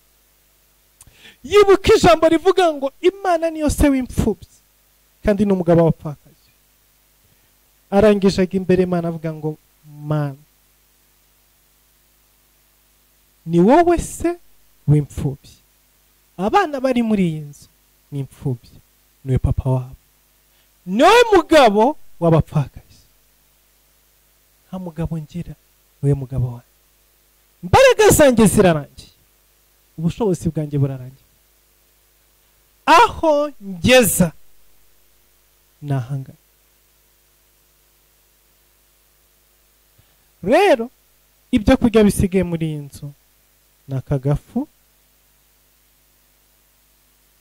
yibuka ijambo rivuga ngo Imana niyo se w'imfubyi kandi n'umugabo w'abapfakazi. Arangije ajya imbere Imana avuga ngo Mana, ni wowe se w'imfubyi, abana bari muri iyi nzu ni imfubyi, niwe papa wabo, niwe mugabo w'abapfakazi, nta mugabo ngira, niwe mugabo wawe. Imbaraga zanjye zirarangiye, ubushobozi bwanjye burarangiye, aho ngeza nahangana. Rero ibyo kurya bisigaye muri iyi nzu ni akagafu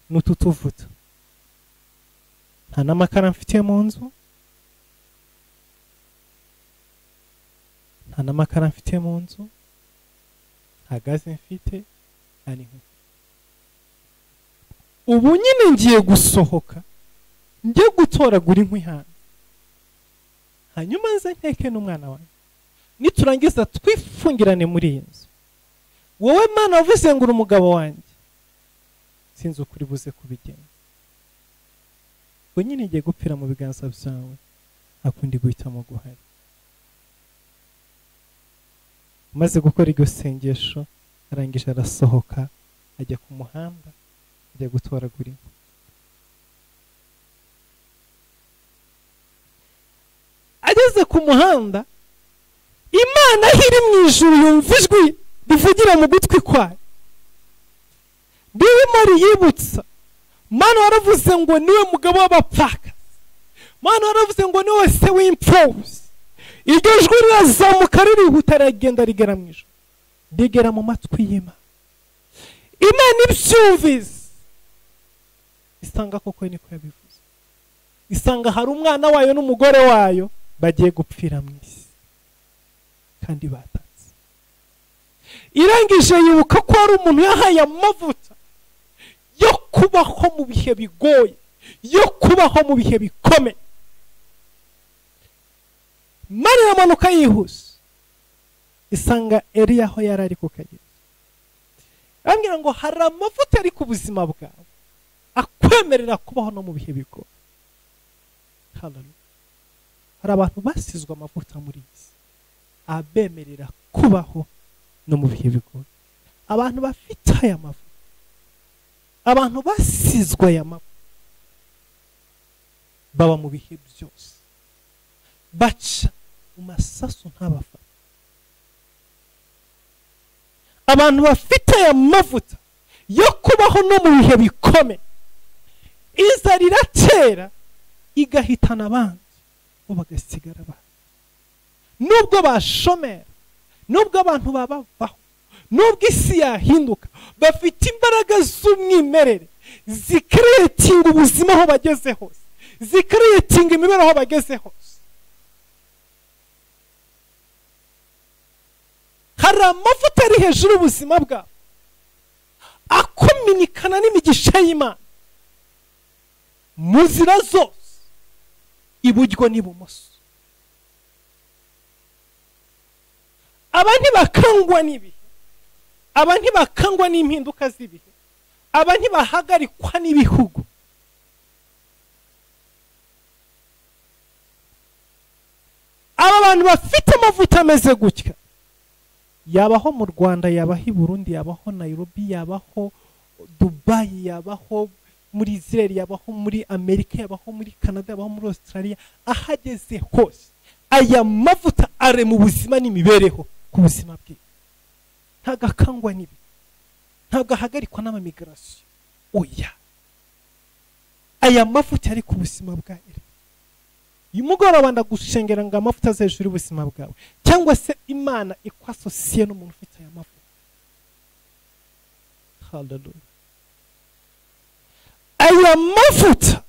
n'utu tuvuta, nta n'amakara mfite mu nzu, nta n'amakara mfite mu nzu, nta gaze mfite, nta n'inkwi. Ubu nyine ngiye gusohoka, ngiye gutoragura inkwi hanze, hanyuma nze nteke n'umwana wanjye, niturangiza twifungirane muri iyi nzu. Wowe Mana wavuze ngo uri umugabo wanjye, sinzi ukuri buze kubigenza. Ubwo nyine ngiye gupfira mu biganza byawe, akundi guhitamo guhari. Maze gukora iryo sengesho, arangije arasohoka, ajya ku muhanda, ajya gutoragura inkwi. Ageze ku muhanda, Imana iri mu ijuru yumva ijwi rivugira mu gutwi kwayo, ririmo riyibutsa, Mana waravuze ngo niwe mugabo w'abapfakazi, Mana waravuze ngo niwe se w'imfubyi. Iryo jwi rirazamuka ririhuta, riragenda rigera mu ijuru, rigera mu matwi y'Imana. Imana ibyumvise, isanga koko niko yabivuze, isanga hari umwana wayo n'umugore wayo bagiye gupfira mu isi kandi batatse. Irangije yibuka ko hari umuntu yahaye amavuta yo kubaho mu bihe bigoye, yo kubaho mu bihe bikomeye. Mari iramanuka yihuse, isanga Eliya aho yari ari ku kagezi, arambwira ngo hari amavuta ari ku buzima bwawe akwemerera kubaho no mu bihe bigoye. Hallelujah. Hari abantu basizwe amavuta muri iyi si abemerera kubaho no mu bihe bigoye. Abantu bafite aya mavuta, abantu basizwe aya mavuta, baba mu bihe byose, baca mu masasu ntabafata. Abantu bafite aya mavuta yo kubaho no mu bihe bikomeye, inzara iratera igahitana abandi, bo bagasigara abandi. Nubwo bashomera, nubwo abantu babavaho, nubwo isi yahinduka, bafite imbaraga z'umwimerere zikreatinga ubuzima aho bageze hose, zikreatinga imibereho aho bageze hose. Hari amavuta ari hejuru ubuzima bwabo akominikana n'imigisha y'Imana mu nzira zose, iburyo n'ibumoso. Aba ntibakangwa n'ibihe, aba ntibakangwa n'impinduka z'ibihe, aba ntibahagarikwa n'ibihugu. Aba bantu bafite amavuta ameze gutya, yabaho mu Rwanda, yabaho i Burundi, yabaho Nairobi, yabaho Dubai, yabaho muri Israel, yabaho muri Amerika, yabaho muri Canada, yabaho muri Australia, ahageze hose aya mavuta are mu buzima n'imibereho ku buzima bwe. Ntago akangwa n'ibi, ntago ahagarikwa n'amamigration. Oya, aya mavuta ari ku buzima bwa Eliya. Uyu mugoroba ndagushengera ngo amavuta aze hejuru y'ubuzima bwawe, cyangwa se Imana ikwasosiye n'umuntu ufite aya mavuta. Hallelujah. Aya mavuta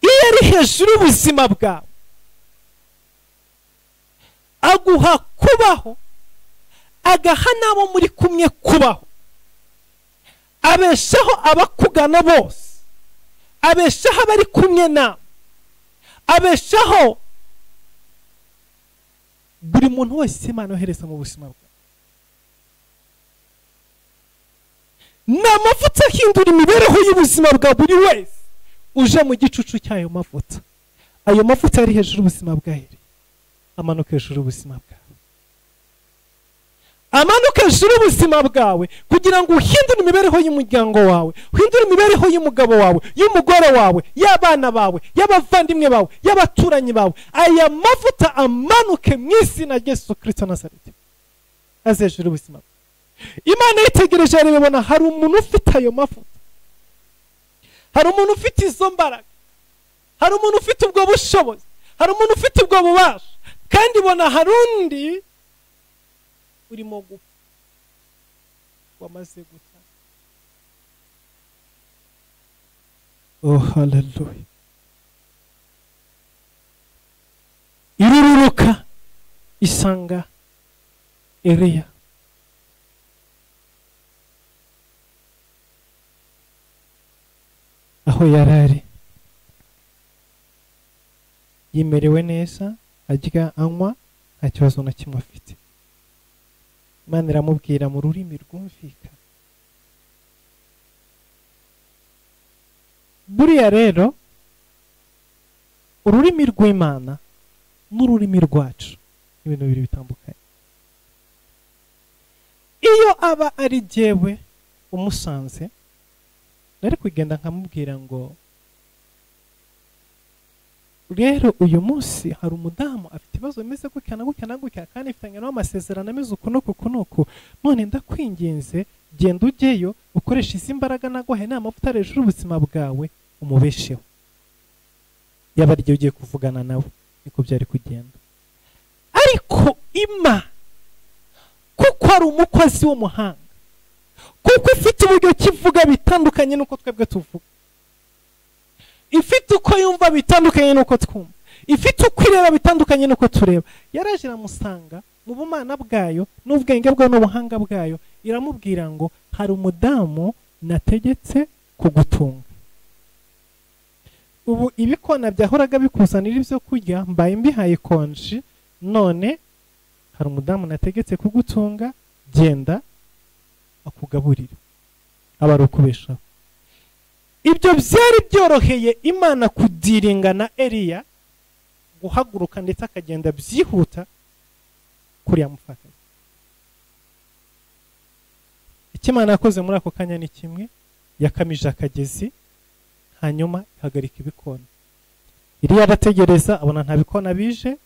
iyo ari hejuru y'ubuzima bwawe aguha kubaho, agaha n'abo muri kumwe kubaho, abeshaho abakugana bose, abeshaho abari kumwe nawe, abeshaho buri muntu wese Imana yohereza mu buzima bwawe. Ni amavuta ahindura imibereho y'ubuzima bwa buri wese uje mu gicucu cy'ayo mavuta. Ayo mavuta ari hejuru y'ubuzima bwawe, amanuka hejuru y'ubuzima bwawe, amanuka hejuru y'ubuzima bwawe, kugira ngo uhindure imibereho y'umuryango wawe, uhindure imibereho y'umugabo wawe, y'umugore wawe, y'abana bawe, y'abavandimwe bawe, y'abaturanyi bawe. Aya mavuta amanuke mu izina rya Yesu Kristo Nazareti, aze hejuru y'ubuzima bwawe. Imana yitegereje arabibona, hari umuntu ufite ayo mavuta, hari umuntu ufite izo mbaraga, hari umuntu ufite ubwo bushobozi, hari umuntu ufite ubwo bubasha, kandi ibona hari undi urimo gupfa, wamaze guta. Oh, hallelujah. Irururuka isanga Eliya. Aho yarari yimerewe neza, arya anywa, nta kibazo na kimwe afite. Imana iramubwira mu rurimi rwumvikana. Buriya rero ururimi rw'Imana n'ururimi rwacu ibintu bibiri bitandukanye. Iyo aba ari jyewe umusanze, nari kugenda nkamubwira ngo rero uyu munsi hari umudamu afite ibibazo bimeze gutya na gutya na gutya, kandi ifitanye n'amasezerano ameze uku n'uku, none ndakwinginze genda ujyeyo ukoresha izi mbaraga naguhaye n'amavuta ari hejuru y'ubuzima bwawe umubesheho. Yaba ari ugiye kuvugana nawe, niko byari kugenda. Ariko Imana kuko ari umukozi w'umuhanga, kuko ifite uburyo kivuga bitandukanye n'uko twebwe tuvuga, ifite uko yumva bitandukanye n'uko twumva, ifite uko ireba bitandukanye n'uko tureba, yaraje iramusanga mu bumana bwayo n'ubwenge bwayo n'ubuhanga bwayo, iramubwira ngo hari umudamu nategetse kugutunga. Ubu ibikona byahoraga bikuzanira ibyo kurya mbaye mbihaye konji, none hari umudamu nategetse kugutunga, genda akugaburira, aba ari ukubeshaho. Ibyo byari byoroheye Imana kudiringa na Eliya guhaguruka ndetse akagenda byihuta kuri yamufata. Ikimana yakoze muri ako kanya ni kimwe, yakamije akagezi, hanyuma ihagarika ibikona. Eliya arategereza, abona nta bikona bije,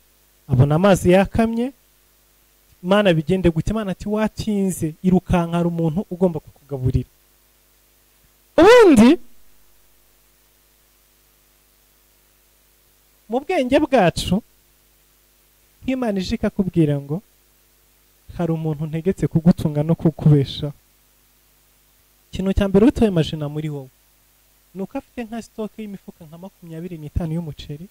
abona amazi yakamye. Imana bigende gute? Imana ati watinze, irukanka, hari umuntu ugomba kukugaburira. Ubundi mu bwenge bwacu nk'Imana ije ikakubwira ngo hari umuntu ntegetse kugutunga no kukubeshaho, ikintu cya mbere utoye imagina muri wowe nuko afite nka stoke y'imifuka nka 25 y'umuceri,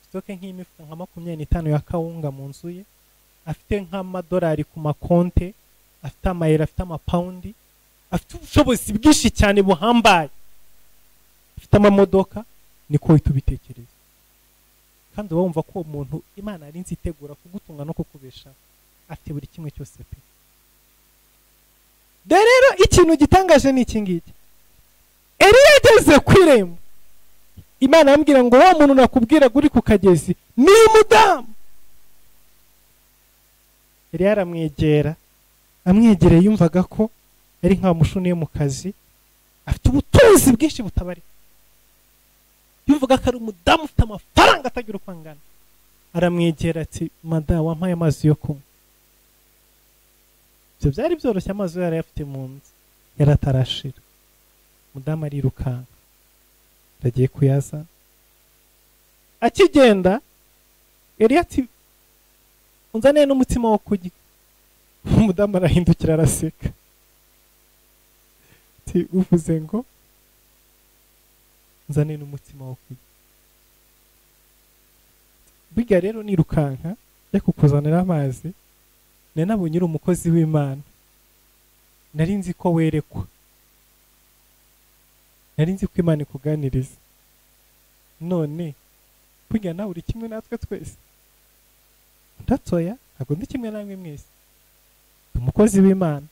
stoke nk'imifuka nka 25 ya kawunga mu nzu ye, afite nk'amadolari ku makonte, afite amayero, afite amapaundi, afite ubushobozi bwinshi cyane buhambaye, afite amamodoka. Niko uhita ubitekereza, kandi wumva ko umuntu Imana ari nzi itegura kugutunga no kukubesha, afite buri kimwe cyose pe. Rero ikintu gitangaje ni iki ngiki, Eliya ageze ku irembo, Imana yambwira ngo wa muntu nakubwira guri ku kagezi ni umudamu. Eliya aramwegera, amwegereye yumvaga ko ari nka mushuniye mu kazi, afite ubutunzi bwinshi butabari, bivuga ko ari umudamu ufite amafaranga atagira uko angana. Aramwegera ati madamu wampaye amazi yo kunywa. Ibyo byari byoroshye, amazi yari afite mu nzu yari atarashira. Mudamu arirukanka agiye kuyazana, akigenda yari ati unzaniye n'umutima wo kurya. Umudamu arahindukira araseka ati uvuze ngo nzaniye n'umutima wo kurya? Biga rero nirukanka yo kukuzanira amazi, nari nabonye uri umukozi w'Imana, nari nzi ko werekwa, nari nzi ko Imana ikuganiriza. None burya nawe uri kimwe natwe twese. Ndatoya ntabwo ndi kimwe namwe mwese, umukozi w'Imana,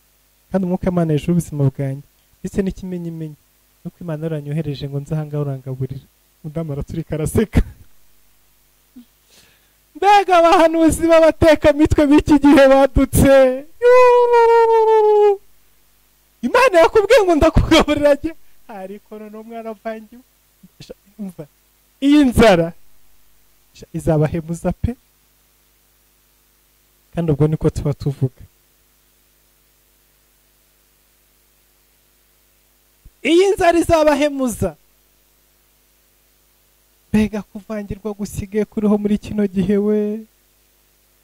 kandi umwuka Imana hejuru ubuzima bwanjye, ndetse n'ikimenyimenyi nuko Imana yaranyohereje ngo nze ahangaha urangaburira. Mudamu araturika araseka. Mbega abahanuzi b'abateka mitwe b'iki gihe badutse. Imana yakubwiye ngo ndakugaburira jye, ariko none umwana avangiwe. Umva, iyi nzara izabahemuza pe, kandi ubwo niko tuba tuvuga. Iyi nzara izabahemuza. Mbega kuvangirwa gusigaye kuriho muri kino gihe we.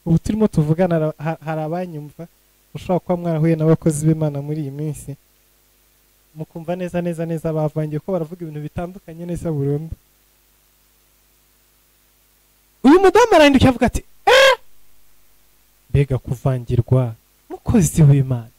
Ubu turimo tuvugana hari abanyumva, ushobora kuba mwarahuye n'abakozi b'Imana muri iyi minsi, mukumva neza bavangiye ko baravuga ibintu bitandukanye neza burundu. Uyu mudamu arahinduka avuga ati mbega kuvangirwa mukozi w'Imana.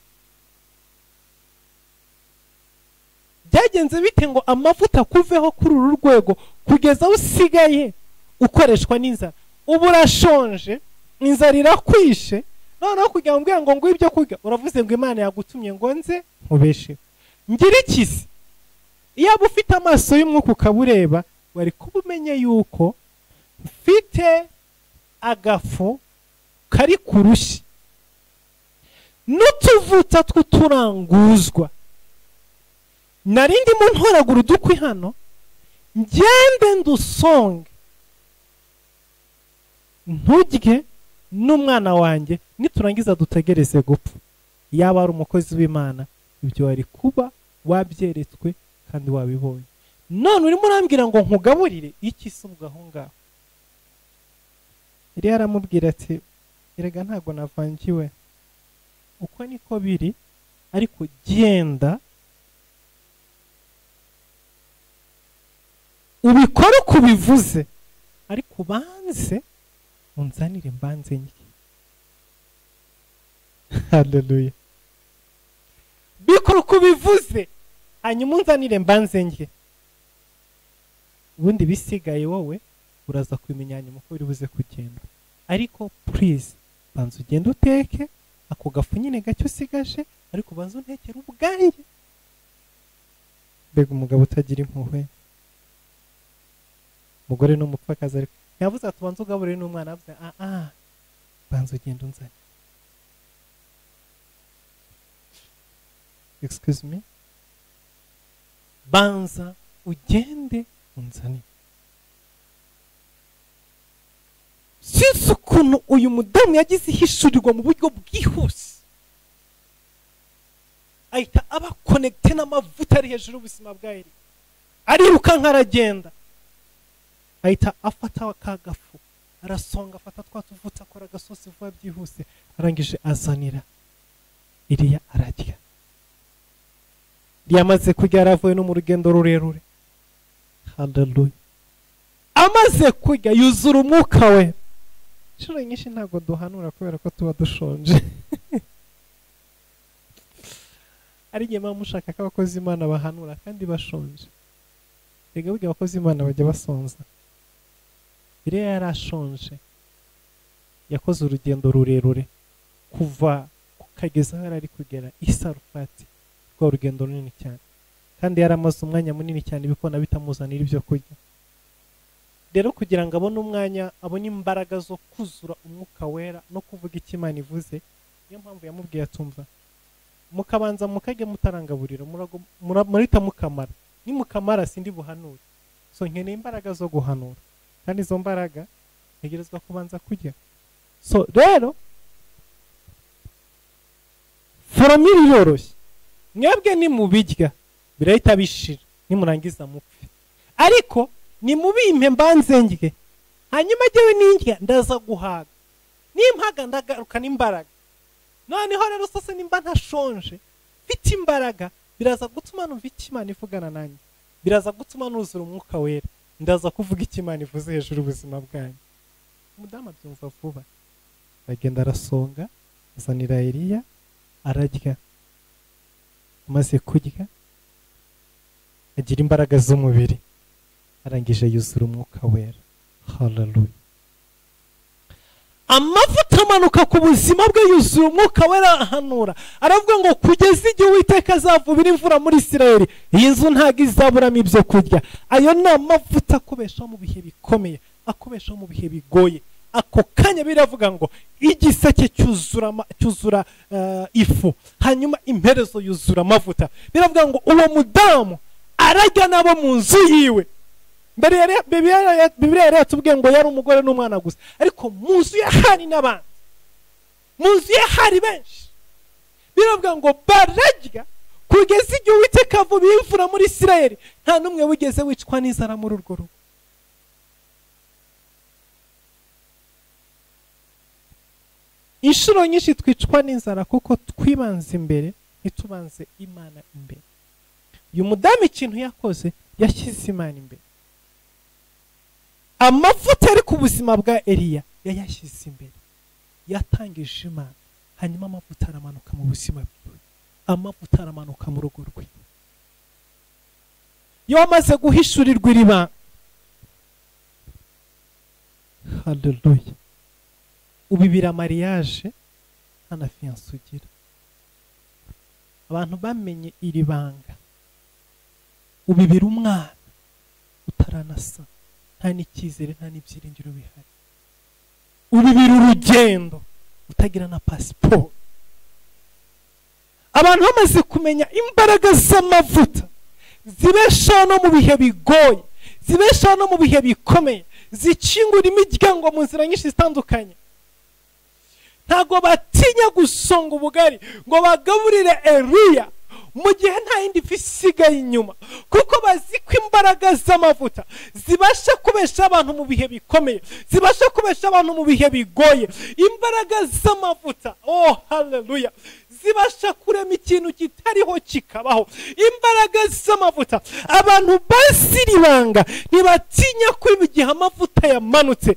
Byagenze bite ngo amavuta kuveho kuri uru rwego kugeza usigaye ukoreshwa n'inzara? Ubu urashonje, inzara irakwishe, noneho kugira ngo ibyo kurya uravuze ngo Imana yagutumye ngo nze nkubesheho. Ngira ikizi, iyo aba ufite amaso y'umwuka ukabureba, wari kuba umenye yuko mfite agafu kari ku rushyi n'utuvuta tw'uturanguzwa. Nari ndimo ntoragura udukwi hano, ngende ndusonge ntujye n'umwana wanjye, niturangiza dutegereze gupfa. Yaba ari umukozi w'Imana, ibyo wari kuba wabyeretswe kandi wabibonye. None urimo urambwira ngo nkugaburire iki se ubwo aho ngaho? Yari yaramubwira ati erega ntabwo navangiwe, uko niko biri, ariko genda ubikore uko ubivuze, ariko ubanze unzanire mbanze njye. Haleluya. Bikore uko ubivuze, hanyuma unzanire mbanze njye. Ubundi bisigaye wowe uraza kubimenya nyuma uko uri buze kugenda. Ariko please banza ugende uteke ako gafu nyine gacyo usigaje, ariko banza untekere ubwanjye. Mbega umugabo utagira impuhwe. Umugore n'umupfakazi ariko yavuze ati banza ugaburire n'umwana, avuze banza ugende unzane. Excuse me, banza ugende unzane. Sinzi ukuntu uyu mudamu yagize ihishurirwa mu buryo bwihuse, ahita aba connecte n'amavuta ari hejuru y'ubuzima bwawe. Ariruka nkaragenda, ahita afata akagafu, arasonga, afata twatuvuta, akora agasosi vuba byihuse, arangije azanira iriya ararya. Yamaze kurya aravuye no mu rugendo rurerure. Haleluya. Amaze kurya yuzura umwuka we. Inshuro nyinshi ntabwo duhanura kubera ko tuba dushonje. Ari igihe muba mushaka ko abakozi b'Imana bahanura kandi bashonje. Rega burya abakozi b'Imana bajya basonza. Iriya yarashonje, yakoze urugendo rurerure kuva kugeza aho ari kugera i Sarufati, rwa urugendo runini cyane, kandi yaramaze umwanya munini cyane bikona bitamuzanira ibyo kurya. Rero kugira ngo abone umwanya, abone imbaraga zo kuzura umwuka wera no kuvuga icyo Imana ivuze, niyo mpamvu yamubwiye atumva mukabanza mukajya mutarangaburira murita mukamara nimukamara sindi buhanura. So nkeneye imbaraga zo guhanura kandi izo mbaraga ntegerezwa kubanza kurya. So rero formule yoroshye, mwebwe nimubirya birahita bishira nimurangiza mupfe, ariko nimubimpe mbanze ndye hanyuma jyewe nindya ndaza guhaga, nimpaga ndagaruka n'imbaraga. Noneho rero sose nimba ntashonje mfite imbaraga biraza gutuma numva Imana ivugana nanjye, biraza gutuma nuzura umwuka wera, ndaza kuvuga Imana ivuze hejuru ubuzima bwanjye. Umudamu abyumva vuba, aragenda arasonga azanira Eliya ararya, amaze kurya agira imbaraga z'umubiri, arangije yuzura umwuka wera. Hallelujah. Amavuta amanuka ku buzima bwe yuzura umwuka wera, ahanura aravuga ngo kugeza igihe Uwiteka azavubira imvura muri Isirayeli, iyi nzu ntabwo izaburamo ibyo kurya. Ayo ni amavuta akubeshaho mu bihe bikomeye, akubeshaho mu bihe bigoye. Ako kanya biravuga ngo igiseke cyuzura ifu, hanyuma imperezo yuzura amavuta. Biravuga ngo uwo mudamu arajya nabo mu nzu yiwe. Bibiliya yari yatubwiye ngo yari umugore n'umwana gusa, ariko mu nzu ye hari n'abandi, mu nzu ye hari benshi. Biravuga ngo bararya kugeza igihe Uwiteka avubiye imvura muri Isirayeli, nta n'umwe wigeze wicwa n'inzara muri urwo rugo. Inshuro nyinshi twicwa n'inzara kuko twibanze imbere ntitubanze Imana imbere. Uyu mudamu ikintu yakoze yashyize Imana imbere. Amavuta ari ku buzima bwa Eliya yayashyize imbere, yatangije Imana, hanyuma amavuta aramanuka mu buzima bwe, amavuta aramanuka mu rugo rwe. Iyo wamaze guhishurirwa iri banga, haleluya, ubibira mariage nta na fiance ugira. Abantu bamenye iri banga, ubibira umwana utaranasa, nta n'icyizere nta n'ibyiringiro bihari. Ubibira urugendo utagira na pasiporo. Abantu bamaze kumenya imbaraga z'amavuta zibeshaho no mu bihe bigoye, zibeshaho no mu bihe bikomeye, zikingura imiryango mu nzira nyinshi zitandukanye. Ntago batinya gusonga ubugari ngo bagaburire Eliya mu gihe nta yindi ifi isigaye inyuma, kuko bazi ko imbaraga z'amavuta zibasha kubesha abantu mu bihe bikomeye, zibasha kubesha abantu mu bihe bigoye. Imbaraga z'amavuta, oh haleluya, zibasha kurema ikintu kitariho kikabaho. Imbaraga z'amavuta, abantu basiribanga ntibatinya ko igihe amavuta yamanutse.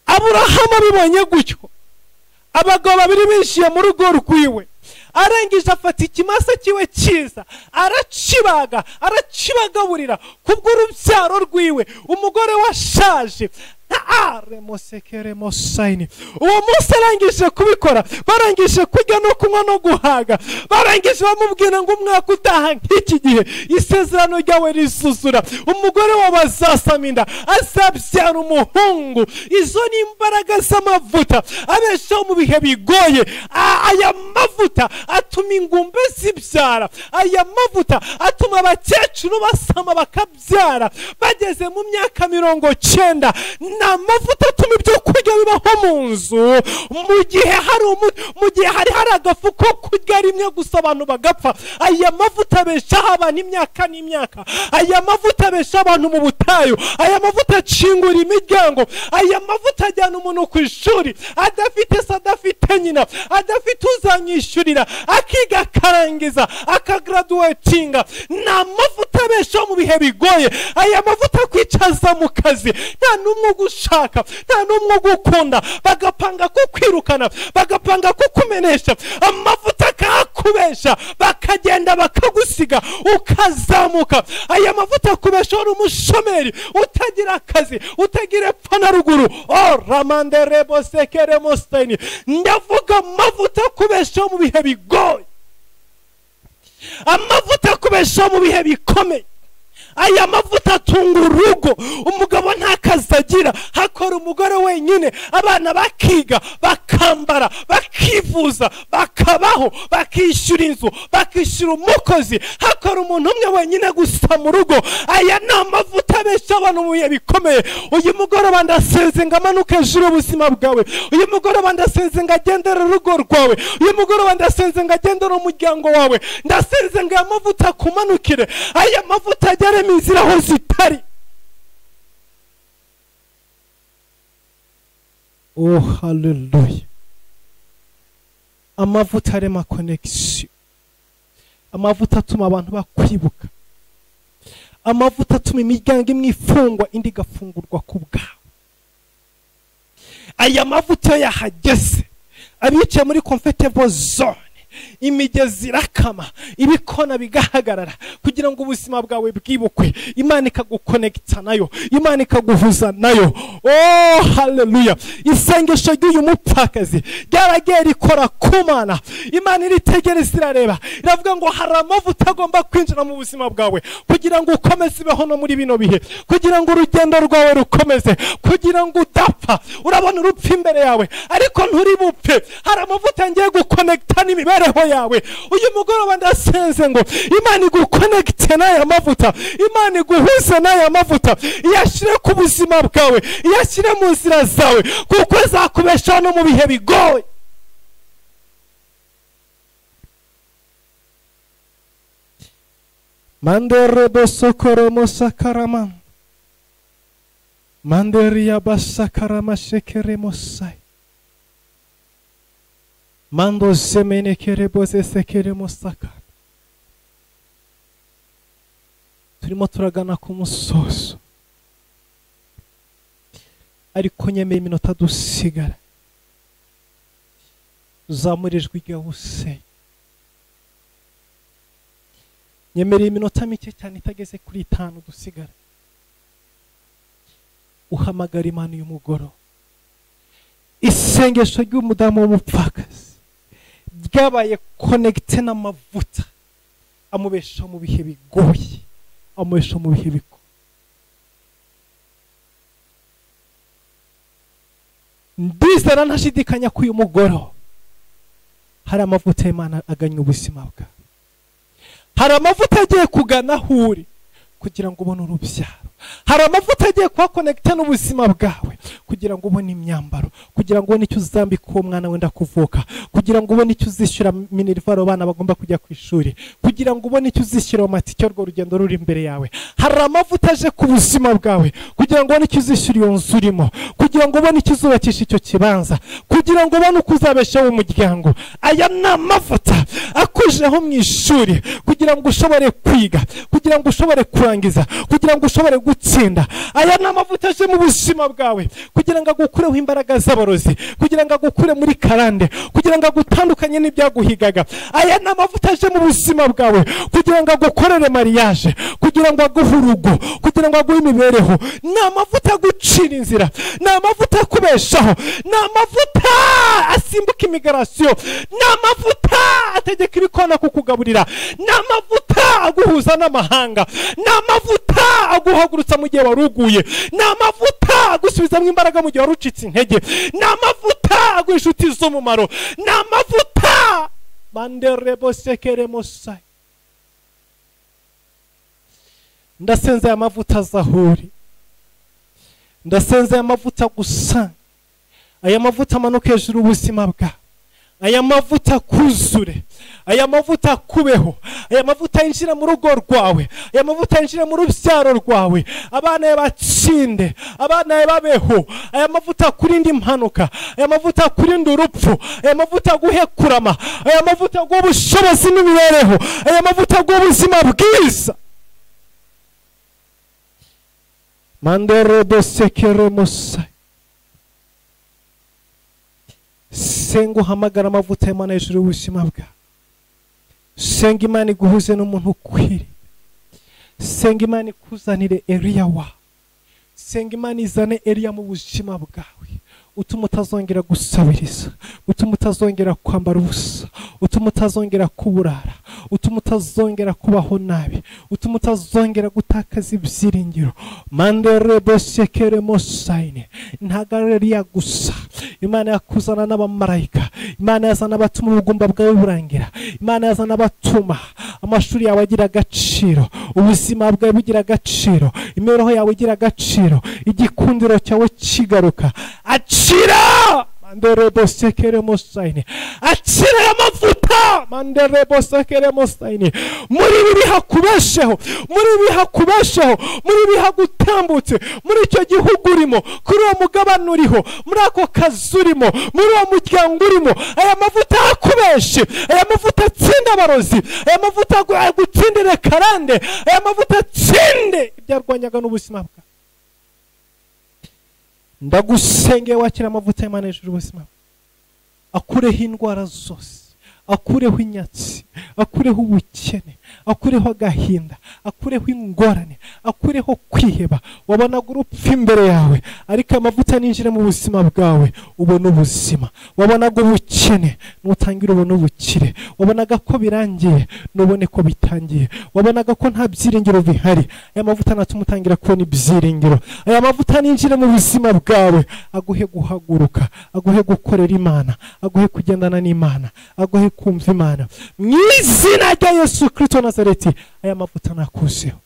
Aburahamu abibonye gutyo, abagabo babiri bishiye mu rugo rwiwe, arangije afata ikimasa kiwe cyiza aracibagaburira kubw'urubyaro rwiwe, umugore washaje. Uwo munsi arangije kubikora, barangije kurya no kunywa no guhaga, barangije bamubwira ngo umwaka utaha nk'iki gihe isezerano ryawe risuzura, umugore wawe azasama inda, azabyara umuhungu. Izo ni imbaraga z'amavuta abeshaho mu bihe bigoye. Aya mavuta atuma ingumbe zibyara, aya mavuta atuma abakecuru basama bakabyara bageze mu myaka 90. Amavuta atuma ibyo kurya bibaho mu nzu, mu gihe hari agafu ko kurya rimwe gusa abantu bagapfa. Aya mavuta abeshaho abantu imyaka n'imyaka, aya mavuta abeshaho abantu mu butayu, aya mavuta acingura imiryango, aya mavuta ajyana umuntu ku ishuri adafite se, adafite nyina, adafite uzanyishyurira, akiga akarangiza akagraduatinga. Ni amavuta abeshaho mu bihe bigoye. Aya mavuta kwicaza mu kazi, nta n'umwe ugushaka, nta n'umwe ugukunda, bagapanga kukwirukana, bagapanga kukumenesha. Amavuta akakubesha, bakagenda bakagusiga ukazamuka. Aya mavuta akubeshaho umushomeri utagira akazi, utagira epfo na ruguru. Oh ramande rebo sekere mosteni, ndavuga amavuta akubeshaho mu bihe bigoye, amavuta akubeshaho mu bihe bikomeye, aya mavuta atunga urugo, umugabo nta kazi agira, hakora umugore wenyine, abana bakiga, bakambara, bakivuza, bakabaho, bakishyura inzu, bakishyura umukozi, hakora umuntu umwe wenyine gusa mu rugo. Aya ni amavuta abesha abantu mu bihe bikomeye. Uyu mugoroba ndasenze ngo amanuke hejuru y'ubuzima bwawe. Uyu mugoroba ndasenze ngo agendere urugo rwawe. Uyu mugoroba ndasenze ngo agendere umuryango wawe. Ndasenze ngo aya mavuta akumanukire, aya mavuta agere mu nzira aho zitari. Oh haleluya. Amavuta arema connection, amavuta atuma abantu bakwibuka, amavuta atuma imiryango imwe ifungwa indi igafungurwa ku bwawe. Aya mavuta yahageze, abicaye muri comfortable zone, imigezi irakama, ibikona bigahagarara kugira ngo ubuzima bwawe bwibukwe. Imana ikagukonekita nayo, Imana ikaguhuza nayo. Oh haleluya. Isengesho ry'uyu mupfakazi ryaragiye rikora ku Mana. Imana iritegereza irareba, iravuga ngo hari amavuta agomba kwinjira mu buzima bwawe kugira ngo ukomeze ibeho no muri bino bihe, kugira ngo urugendo rwawe rukomeze, kugira ngo udapfa. Urabona urupfu imbere yawe ariko nturi bupfe. Hari amavuta ngiye gukonekita n'imibereho yawe. Uyu mugoroba ndasenze ngo Imana igukonekite n'aya mavuta, Imana iguhuze n'aya mavuta, iyashyire ku buzima bwawe, iyashyire mu nzira zawe, kuko azakubeshaho no mu bihe bigoye. Mandere bosokoro mosakarama, mandere yabasakarama shekere mosai, mando semene kere bose sekere mosaka. Turimo turagana ku musozo, ariko nyemeye iminota dusigara, uzamura ijwi ryawe usenge. Nyemereye iminota mike cyane itageze kuri 5 dusigara, uhamagara Imana uyu mugoroba. Isengesho ry'umudamu w'umupfakazi ryabaye connecte n'amavuta amubesha mu bihe bigoye, amubesha mu bihe bigoye. Ndizera ntashidikanya ko uyu mugoroba hari amavuta y'Imana aganya ubuzima bwawe. Hari amavuta agiye kugana aho uri kugira ngo ubone urubyaro. Hari amavuta agiye kuhakonekita n'ubuzima bwawe kugira ngo ubone imyambaro, kugira ngo ubone icyo uzambika uwo mwana wenda kuvuka, kugira ngo ubone icyo uzishyura minerivare abana bagomba kujya ku ishuri, kugira ngo ubone icyo uzishyura amatike urwo rugendo ruri imbere yawe. Hari amavuta aje ku buzima bwawe kugira ngo ubone icyo uzishyura iyo nzu urimo, kugira ngo ubone icyo uzubakisha icyo kibanza, kugira ngo ubone uko uzabeshaho umuryango. Aya ni amavuta akujeho mu ishuri kugira ngo ushobore kwiga, kugira ngo ushobore kurangiza, kugira ngo ushobore gutsinda. Aya ni amavuta aje mu buzima bwawe kugira ngo agukureho imbaraga z'abarozi, kugira ngo agukure muri karande, kugira ngo agutandukanye n'ibyaguhigaga. Aya ni amavuta aje mu buzima bwawe kugira ngo agukorere mariage, kugira ngo aguhe urugo, kugira ngo aguhe imibereho. Ni amavuta agucira inzira, ni amavuta akubeshaho, ni amavuta asimbuka imigarasiyo, ni amavuta ategeka ibikona kukugaburira, ni amavuta aguhuza n'amahanga, ni amavuta aguhagurutsa mu gihe waruguye, ni amavuta agusubizamo imbaraga mu gihe warucitse intege, ni amavuta aguha inshuti z'umumaro, ni amavuta manderebo sekere mosai. Ndasenze aya mavuta azahuri, ndasenze aya mavuta gusa, aya mavuta amanuke hejuru ubuzima bwawe, aya mavuta kuzure, aya mavuta kubeho, aya mavuta yinjira mu rugo rwawe, aya mavuta yinjira mu rubyaro rwawe, abana batsinde, abana babeho, aya mavuta kurinda impanuka, aya mavuta kurinda urupfu, aya mavuta guhekurama, aya mavuta g'ubushobozi n'imibereho, aya mavuta g'ubuzima bwiza. Mandere dosekere musai. Senga uhamagara amavuta y'Imana hejuru y'ubuzima bwawe. Senga Imana iguhuze n'umuntu ukwiriye. Senga Imana ikuzanire Eliya wawe. Senga Imana izane Eliya mu buzima bwawe. utuma utazongera gusabiriza, utuma utazongera kwambara ubusa, utuma utazongera kuburara, utuma utazongera kubaho nabi, utuma utazongera gutakaza ibyiringiro. Mandere bosekere mosaine ntagarariya gusa. Imana yakuzana n'abamarayika, Imana yazana abatuma ubugumba bwawe burangira, Imana yazana abatuma amashuri yawe agira agaciro, ubuzima bwawe bugira agaciro, imibereho yawe igira agaciro, igikundiro cyawe kigaruka. Acira mandere bosekere mosaine, acira amavuta mandere bosekere mosaine muri ibi hakubesheho, muri ibi hakubesheho, muri ibi hagutambutse, muri icyo gihugu urimo, kuri uwo mugabane uriho, muri ako kazi urimo, muri uwo muryango urimo. Aya mavuta akubeshe, aya mavuta atsinda abarozi, aya mavuta agutsindire karande, aya mavuta atsinde ibyarwanyaga n'ubuzima bwawe. Ndagusengeye wakira amavuta y'Imana hejuru ubuzima, akureho indwara zose, akureho inyatsi, akureho ubukene, akureho agahinda, akureho ingorane, akureho kwiheba. Wabonaga urupfu imbere yawe, ariko amavuta ninjire mu buzima bwawe ubona ubuzima. Wabonaga ubukene, nutangira ubona ubukire. Wabonaga ko birangiye, nubone ko bitangiye. Wabonaga ko nta byiringiro bihari, aya mavuta natuma utangira kubona ibyiringiro. Aya mavuta ninjire mu buzima bwawe, aguhe guhaguruka, aguhe gukorera Imana, aguhe kugendana n'Imana, aguhe kumva Imana. Mu izina rya Yesu Kristo Nazareti, aya mavuta nakuzeho.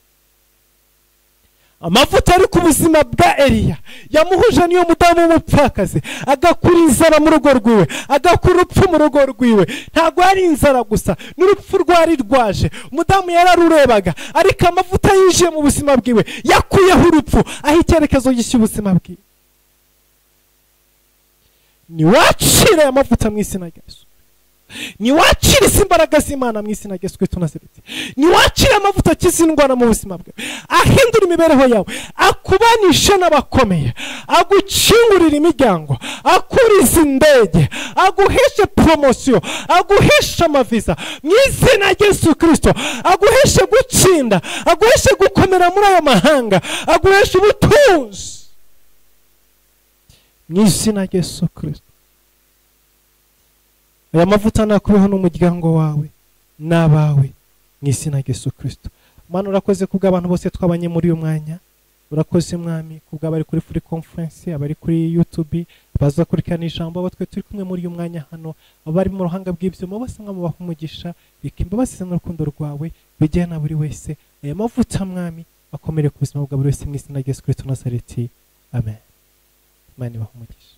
Amavuta ari ku buzima bwa Eliya yamuhuje niyo mudamu w'umupfakazi, agakura inzara mu rugo rwiwe, agakura urupfu mu rugo rwiwe. Ntabwo yari inzara gusa, n'urupfu rwari rwaje. Umudamu yararurebaga, ariko amavuta yinjiye mu buzima bwiwe yakuyeho urupfu, aho icyerekezo gishyira ubuzima bwiwe. Niwacire amavuta mu izina rya Yesu, niwacire imbaraga z'Imana mu izina rya Yesu Kristo Nazareti, niwacire amavuta akiza indwara mu buzima bwawe, ahindura imibereho yawe, akubanisha n'abakomeye, agucingurira imiryango, akuriza indege, aguheshe promosiyo, aguheshe amaviza mu izina rya Yesu Kristo, aguheshe gutsinda, aguheshe gukomera muri ayo mahanga, aguheshe ubutunzi mu izina rya Yesu Kristo. Aya mavuta nakubeho n'umuryango wawe n'abawe mu izina rya Yesu Kristo. Mana urakoze kubw'abantu bose twabanye muri uyu mwanya, urakoze Mwami kubw'abari kuri Free Conference, abari kuri YouTube, baza kurikana ijambo, abo twe turi kumwe muri uyu mwanya hano, abari mu ruhanga bw'ibyuma bose Mwami baha umugisha, bikimba basize n'urukundo rwawe bijyana buri wese. Aya mavuta Mwami akomere ku buzima bwa buri wese mu izina rya Yesu Kristo Nazareti. Amen. Imana ibahe umugisha.